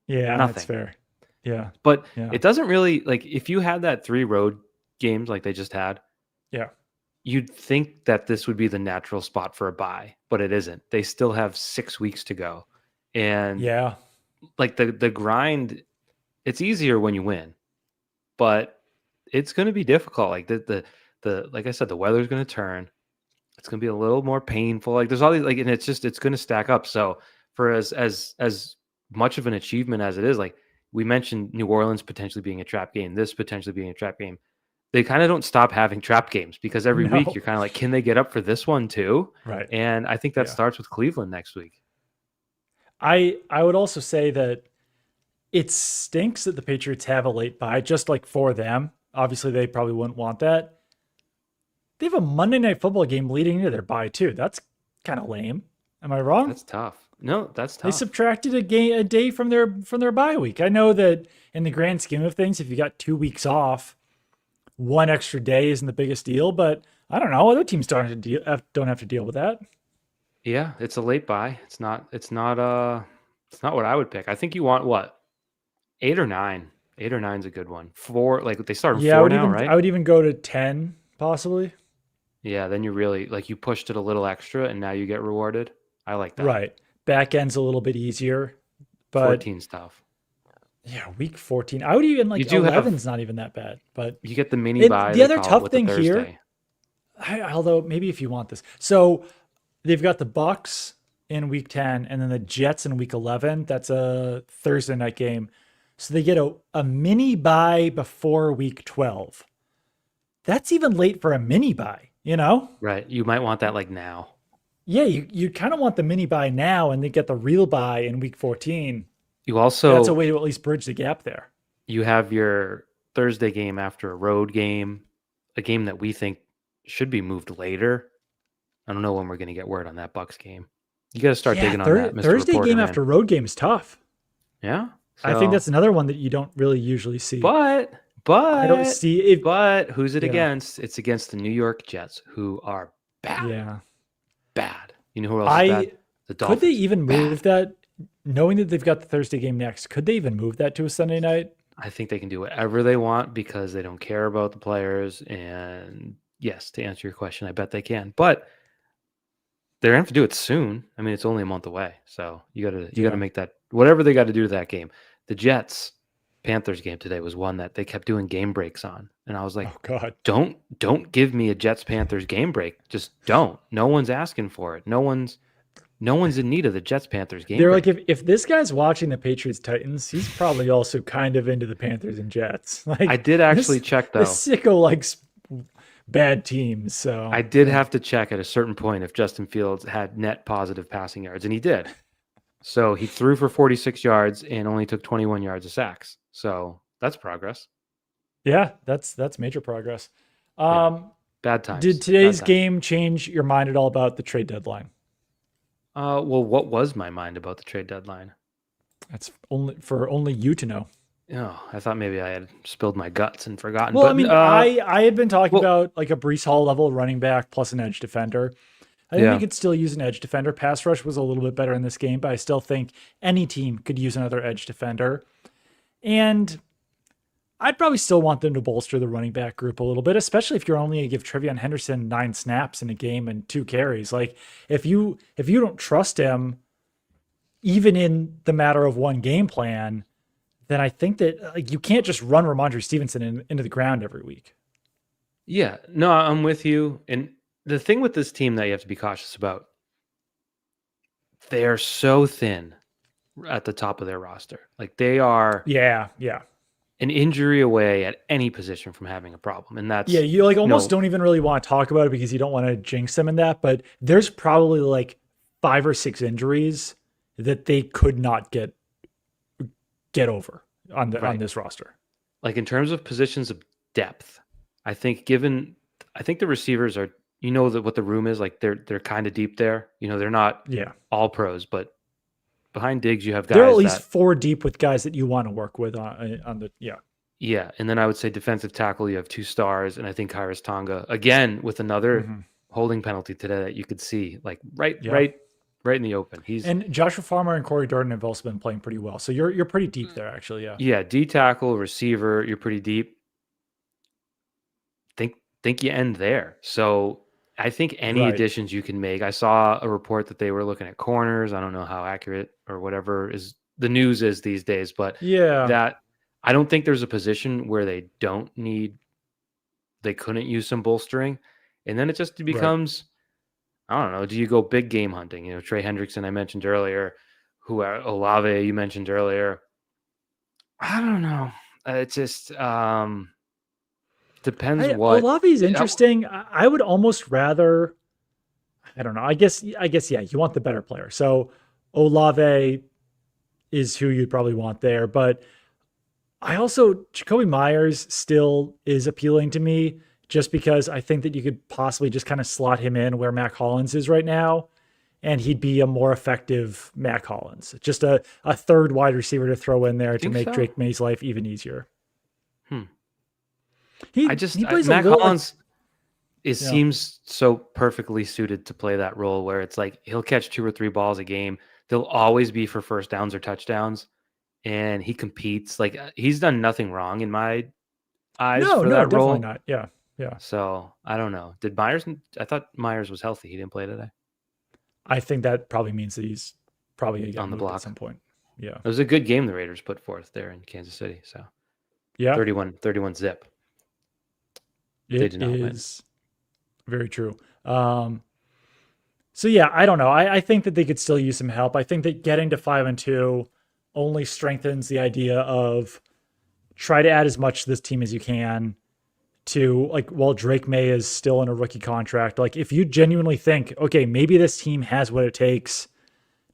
Yeah, nothing. That's fair. Yeah. But it doesn't really, like, if you had that 3 road games like they just had, you'd think that this would be the natural spot for a bye, but it isn't. They still have 6 weeks to go. And like the grind, it's easier when you win, but it's going to be difficult. Like the like I said, the weather's going to turn. It's going to be a little more painful. Like there's all these, like, and it's going to stack up. So for as much of an achievement as it is, like we mentioned New Orleans potentially being a trap game, this potentially being a trap game. they kind of don't stop having trap games because every week No. you're kind of like, can they get up for this one too? Right. And I think that Yeah. starts with Cleveland next week. I would also say that it stinks that the Patriots have a late bye, just like for them. Obviously, they probably wouldn't want that. They have a Monday Night Football game leading into their bye too. That's kind of lame. Am I wrong? That's tough. No, that's They tough. subtracted a day from their bye week. I know that in the grand scheme of things, if you got 2 weeks off, one extra day isn't the biggest deal. But I don't know. Other teams don't have to deal with that. Yeah, it's a late buy. It's not what I would pick. I think you want what? 8 or 9. 8 or 9 is a good one. 4, like they start in Yeah, 4 now, right? I would even go to 10 possibly. Yeah, then you really like you pushed it a little extra and now you get rewarded. I like that. Right. Back end's a little bit easier, but 14 stuff. yeah, week 14. I would even like You do have- 11's not even that bad, but You get the mini buy. the other they call it, tough with the thing here, Thursday. although maybe if you want this. So they've got the Bucks in week 10 and then the Jets in week 11. That's a Thursday night game. So they get a mini buy before week 12. That's even late for a mini buy, you know? Right. You might want that like now. Yeah, you kind of want the mini buy now and they get the real buy in week 14. You also That's a way to at least bridge the gap there. you have your Thursday game after a road game, a game that we think should be moved later. I don't know when we're going to get word on that Bucks game. You got to start digging on that, Mr. Thursday Reporter, game man. after road game is tough. Yeah. I think that's another one that you don't really usually see. But I don't see it. But who's it Yeah. against? It's against the New York Jets, who are bad. Yeah. Bad. You know who else is bad? The Dolphins. Could they even move that? Knowing that they've got the Thursday game next, could they even move that to a Sunday night? I think they can do whatever they want because they don't care about the players. And yes, to answer your question, I bet they can. But they're gonna have to do it soon. I mean, it's only a month away, so you gotta make that whatever they got to do to that game. The Jets Panthers game today was one that they kept doing game breaks on, and I was like, Oh God. don't give me a Jets Panthers game break. Just don't. No one's asking for it. No one's in need of the Jets Panthers game. They're break. like, if this guy's watching the Patriots Titans, he's probably also kind of into the Panthers and Jets. Like, I did actually check though. The sicko likes bad teams, so I did have to check at a certain point if Justin Fields had net positive passing yards, and he did. So he threw for 46 yards and only took 21 yards of sacks. So that's progress. Yeah, that's major progress. Bad times. Did today's game change your mind at all about the trade deadline? Well, what was my mind about the trade deadline? That's only you to know. Oh, I thought maybe I had spilled my guts and forgotten. Well, but, I mean, I had been talking about like a Brees Hall level running back plus an edge defender. I think you could still use an edge defender. Pass rush was a little bit better in this game, but I still think any team could use another edge defender. And I'd probably still want them to bolster the running back group a little bit, especially if you're only going to give Trevion Henderson 9 snaps in a game and 2 carries. Like if you don't trust him, even in the matter of one game plan, then I think that like you can't just run Ramondre Stevenson into the ground every week. Yeah, no, I'm with you. And the thing with this team that you have to be cautious about, they are so thin at the top of their roster. Like they are an injury away at any position from having a problem. And that's you like almost don't even really want to talk about it because you don't want to jinx them in that. But there's probably like 5 or 6 injuries that they could not get over on this roster. Like in terms of positions of depth, I think the receivers are, what the room is like. They're kind of deep there. They're not all pros, but behind Diggs you have guys. They're at least 4 deep with guys that you want to work with on the. Yeah, and then I would say defensive tackle you have 2 stars, and I think Kairos Tonga again with another holding penalty today that you could see like right in the open. And Joshua Farmer and Corey Durden have also been playing pretty well. So you're pretty deep there, actually. Yeah. Yeah, D tackle, receiver, you're pretty deep. Think you end there. So I think any additions you can make. I saw a report that they were looking at corners. I don't know how accurate or whatever is the news is these days, but that I don't think there's a position where they couldn't use some bolstering. And then it just becomes, I don't know, do you go big game hunting? Trey Hendrickson I mentioned earlier, Olave you mentioned earlier. I don't know. It's just Depends what. Olave's interesting. I would almost rather. I don't know. I guess. Yeah. You want the better player. So Olave is who you'd probably want there. But I also Jacoby Myers still is appealing to me, just because I think that you could possibly just kind of slot him in where Mac Hollins is right now, and he'd be a more effective Mac Hollins. Just a third wide receiver to throw in there to make Drake May's life even easier. He plays Mac Hollins Yeah. seems so perfectly suited to play that role where it's like he'll catch 2 or 3 balls a game. They'll always be for first downs or touchdowns, and he competes. Like he's done nothing wrong in my eyes for that role. Definitely not. Yeah. So I don't know. Did Myers? I thought Myers was healthy. He didn't play today. I think that probably means that he's probably On the block at some point. Yeah. It was a good game the Raiders put forth there in Kansas City. So yeah, 31 zip. It is very true. So yeah, I don't know. I think that they could still use some help. I think that getting to 5-2 only strengthens the idea of try to add as much to this team as you can to, like, while Drake May is still in a rookie contract. Like, if you genuinely think, okay, maybe this team has what it takes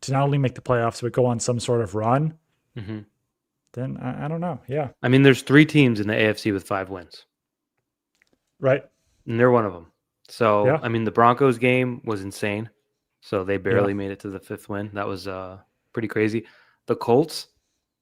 to not only make the playoffs, but go on some sort of run, then I don't know. Yeah. I mean, there's 3 teams in the AFC with 5 wins. Right. And they're one of them. So, Yeah. I mean, the Broncos game was insane. So they barely made it to the 5th win. That was pretty crazy. The Colts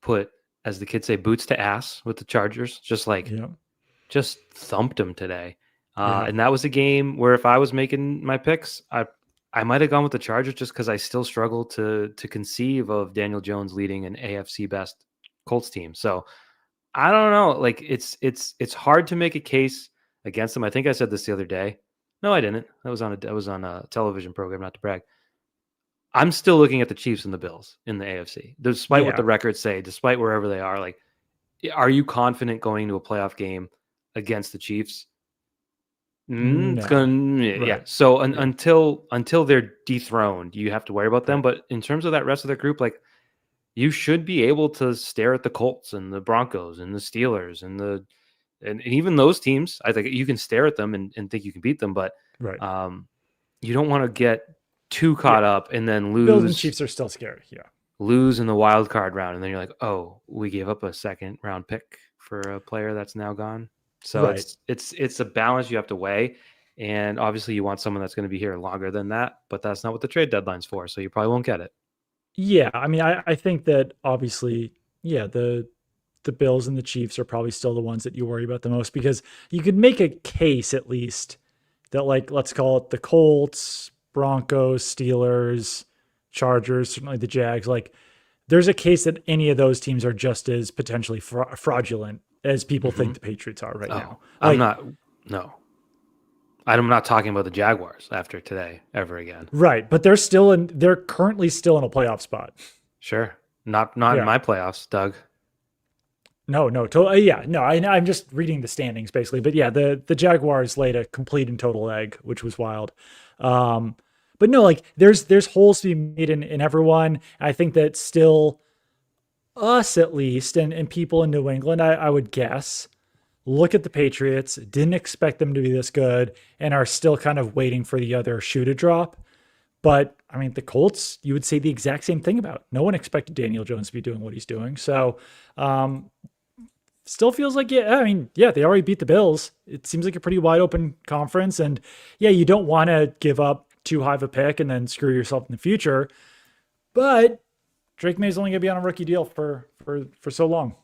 put, as the kids say, boots to ass with the Chargers. Just thumped them today. And that was a game where if I was making my picks, I might have gone with the Chargers just because I still struggle to conceive of Daniel Jones leading an AFC best Colts team. So I don't know. Like it's hard to make a case against them. I think I said this the other day. No, I didn't. I was on a television program, not to brag. I'm still looking at the Chiefs and the Bills in the AFC, despite what the records say, despite wherever they are. Like, are you confident going to a playoff game against the Chiefs? No. It's going, yeah. So until they're dethroned, you have to worry about them. But in terms of that rest of the group, like, you should be able to stare at the Colts and the Broncos and the Steelers and even those teams. I think you can stare at them and think you can beat them, but you don't want to get too caught up and then lose. Bills and Chiefs are still scary. Yeah. Lose in the wild card round, and then you're like, oh, we gave up a 2nd round pick for a player that's now gone. So it's a balance you have to weigh. And obviously you want someone that's going to be here longer than that, but that's not what the trade deadline's for. So you probably won't get it. Yeah. I mean, I think that obviously, the Bills and the Chiefs are probably still the ones that you worry about the most, because you could make a case at least that, like, let's call it the Colts, Broncos, Steelers, Chargers, certainly the Jags. Like, there's a case that any of those teams are just as potentially fraudulent as people think the Patriots are right now. I'm not talking about the Jaguars after today ever again. Right, but they're currently still in a playoff spot. Sure, not in my playoffs, Doug. No, totally. I'm just reading the standings basically, but the Jaguars laid a complete and total egg, which was wild. But no, like there's holes to be made in everyone. I think that still us at least, and people in New England, I would guess, look at the Patriots, didn't expect them to be this good, and are still kind of waiting for the other shoe to drop. But I mean, the Colts, you would say the exact same thing about. No one expected Daniel Jones to be doing what he's doing. So still feels like, they already beat the Bills. It seems like a pretty wide open conference. And you don't want to give up too high of a pick and then screw yourself in the future. But Drake May's only going to be on a rookie deal for so long.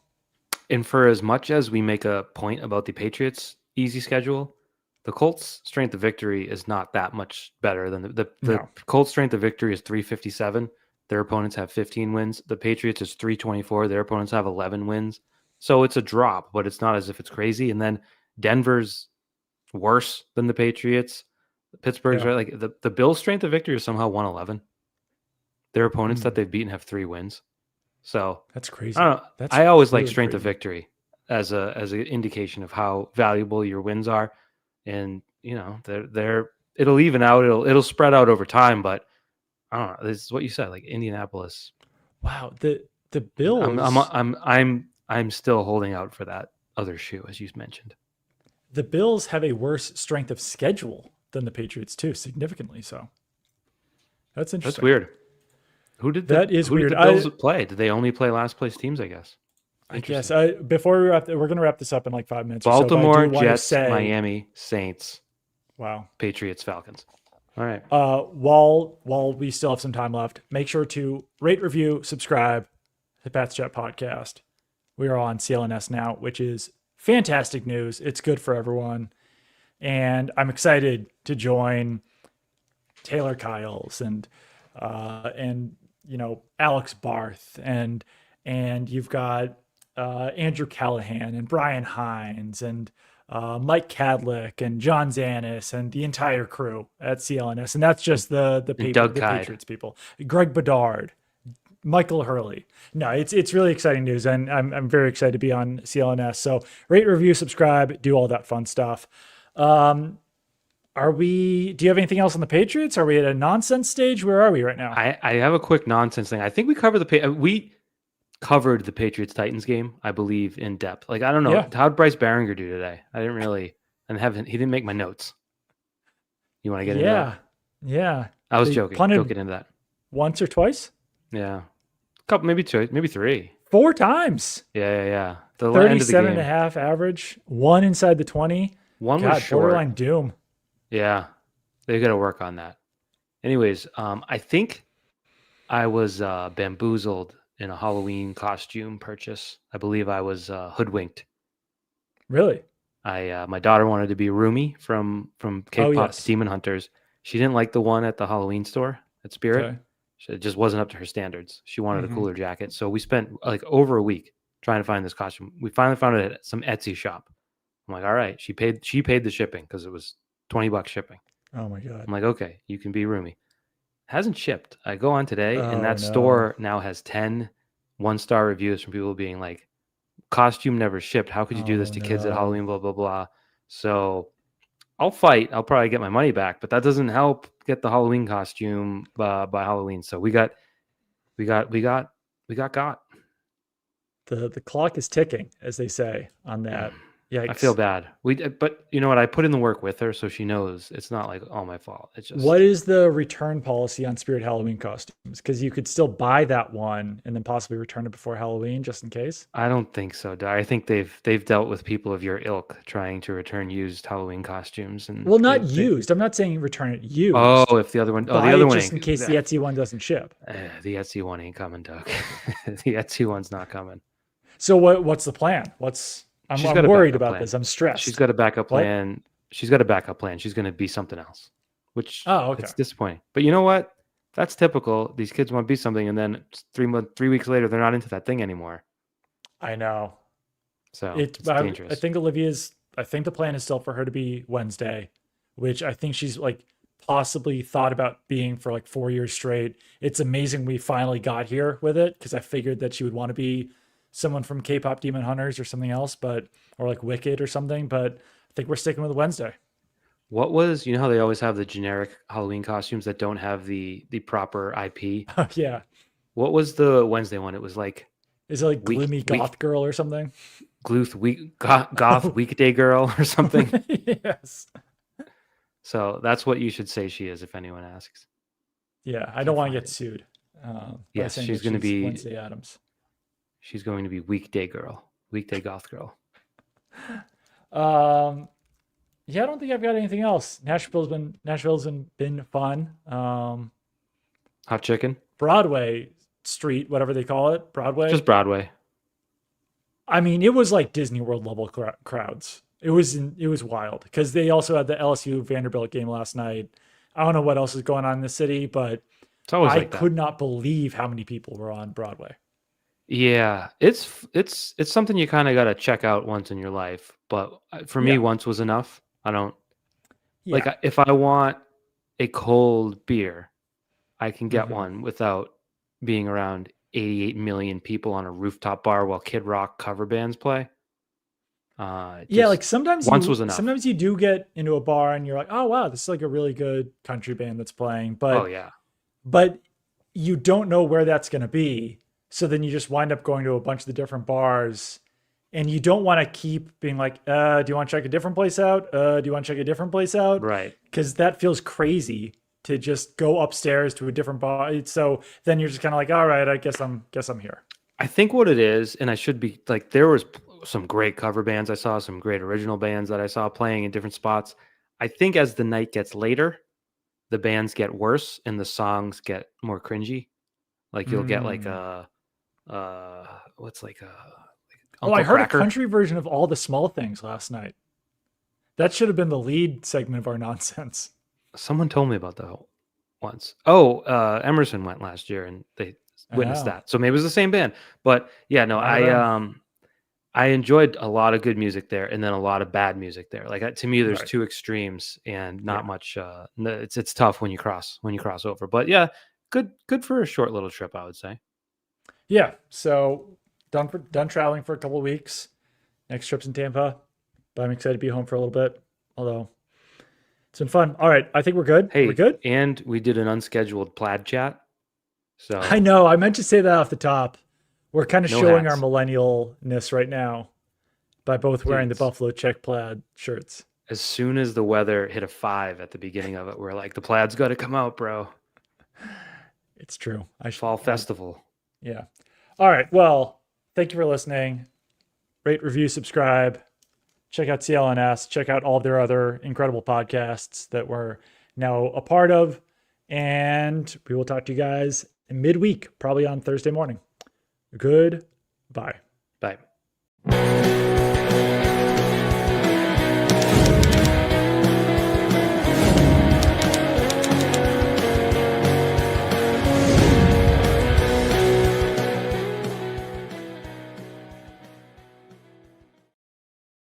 And for as much as we make a point about the Patriots' easy schedule, the Colts' strength of victory is not that much better than the Colts' strength of victory is 357. Their opponents have 15 wins. The Patriots is 324. Their opponents have 11 wins. So it's a drop, but it's not as if it's crazy. And then Denver's worse than the Patriots. Pittsburgh's right. Like the Bills' strength of victory is somehow 111. Their opponents that they've beaten have 3 wins. So that's crazy. I always like strength of victory as an indication of how valuable your wins are. And it'll even out. It'll spread out over time. But I don't know. This is what you said. Like Indianapolis. Wow. The Bills. I'm still holding out for that other shoe, as you mentioned. the Bills have a worse strength of schedule than the Patriots too, significantly so. That's interesting. That's weird. Who did the Bills play? Did they only play last place teams? I guess. I guess. Before we wrap, we're going to wrap this up in like 5 minutes. Baltimore, Jets, Miami, Saints. Wow. Patriots, Falcons. All right. While we still have some time left, make sure to rate, review, subscribe to Pat's Chat Podcast. We are on CLNS now, which is fantastic news. It's good for everyone. And I'm excited to join Taylor Kyles and Alex Barth and you've got Andrew Callahan and Brian Hines and Mike Cadlick and John Zanis and the entire crew at CLNS. And that's just the Patriots people. Greg Bedard, Michael Hurley. No, it's really exciting news, and I'm very excited to be on CLNS. So rate, review, subscribe, do all that fun stuff. Do you have anything else on the Patriots? Are we at a nonsense stage? Where are we right now? I have a quick nonsense thing. I think we covered we covered the Patriots Titans game, I believe, in depth. Like, I don't know. Yeah. How'd Bryce Baringer do today? I didn't really, he didn't make my notes. You want to get into that? Yeah. I was joking. Don't get into that. Once or twice? Yeah. Couple, maybe two, maybe three. 4 times. Yeah. The 37.5 average. 1 inside the 20. One was short. Borderline doom. Yeah. They got to work on that. Anyways, I think I was bamboozled in a Halloween costume purchase. I believe I was hoodwinked. Really? My daughter wanted to be Rumi from K-pop Demon Hunters. She didn't like the one at the Halloween store at Spirit. Okay. It just wasn't up to her standards. She wanted a cooler jacket. So we spent like over a week trying to find this costume. We finally found it at some Etsy shop. I'm like, all right. She paid the shipping because it was $20 shipping. Oh my God. I'm like, okay, you can be Rumi. Hasn't shipped. I go on today and that store now has 10 1-star reviews from people being like, costume never shipped. How could you do this to kids at Halloween, blah, blah, blah. So I'll fight. I'll probably get my money back, but that doesn't help get the Halloween costume by Halloween. So we got. The clock is ticking, as they say on that. Yikes. I feel bad. But you know what? I put in the work with her, so she knows it's not like all my fault. It's just. What is the return policy on Spirit Halloween costumes? Because you could still buy that one and then possibly return it before Halloween, just in case. I don't think so. I think they've dealt with people of your ilk trying to return used Halloween costumes and. Well, not used. I'm not saying return it used. Oh, if the other one. Buy the other one. Just in case the Etsy one doesn't ship. The Etsy one ain't coming, Doug. The Etsy one's not coming. So what's the plan? I'm worried about this. I'm stressed. She's got a backup plan. What? She's got a backup plan. She's going to be something else, which it's disappointing. But you know what? That's typical. These kids want to be something, and then 3 weeks later, they're not into that thing anymore. I know. So it's dangerous. I think I think the plan is still for her to be Wednesday, which I think she's like possibly thought about being for like 4 years straight. It's amazing we finally got here with it because I figured that she would want to be someone from K-pop Demon Hunters or something else, or like Wicked or something. But I think we're sticking with Wednesday. What was, how they always have the generic Halloween costumes that don't have the proper IP? Yeah. What was the Wednesday one? It was like. Is it like Gloomy Goth Girl or something? Goth Weekday Girl or something? Yes. So that's what you should say she is if anyone asks. Yeah, I don't want to get sued. Yes, she's going to be Wednesday Addams. She's going to be Weekday Goth Girl. Yeah, I don't think I've got anything else. Nashville's been fun. Hot chicken? Broadway Street, whatever they call it. Broadway? Just Broadway. I mean, it was like Disney World level crowds. It was wild because they also had the LSU Vanderbilt game last night. I don't know what else is going on in the city, but I could not believe how many people were on Broadway. Yeah, it's something you kind of got to check out once in your life. But for me, once was enough. I don't like if I want a cold beer, I can get one without being around 88 million people on a rooftop bar while Kid Rock cover bands play. Like sometimes once was enough. Sometimes you do get into a bar and you're like, oh wow, this is like a really good country band that's playing. But but you don't know where that's going to be. So then you just wind up going to a bunch of the different bars And you don't want to keep being like, do you want to check a different place out? Do you want to check a different place out? Right. Because that feels crazy to just go upstairs to a different bar. So then you're just kind of like, all right, I guess I'm here. I think what it is, and I should be like, there was some great cover bands I saw, some great original bands that I saw playing in different spots. I think as the night gets later, the bands get worse and the songs get more cringy. Like you'll get like what's like Uncle I heard Cracker. a country version of All the Small Things last night. That should have been the lead segment of our nonsense. Someone told me about that once. Oh, Emerson went last year and they witnessed that. So maybe it was the same band. But yeah, no, I enjoyed a lot of good music there and then a lot of bad music there. Like to me, there's two extremes and not much. It's tough when you cross over. But yeah, good for a short little trip, I would say. Yeah. So done traveling for a couple of weeks. Next trip's in Tampa, but I'm excited to be home for a little bit. Although it's been fun. All right, I think we're good. Hey, we're good. And we did an unscheduled plaid chat. So I know I meant to say that off the top. We're kind of showing hats. our millennialness right now by both wearing the Buffalo check plaid shirts. As soon as the weather hit a 5 at the beginning of it, we're like, the plaid's got to come out, bro. It's true. Fall festival. Yeah. All right. Well, thank you for listening. Rate, review, subscribe. Check out CLNS. Check out all their other incredible podcasts that we're now a part of. And we will talk to you guys in midweek, probably on Thursday morning. Goodbye. Bye.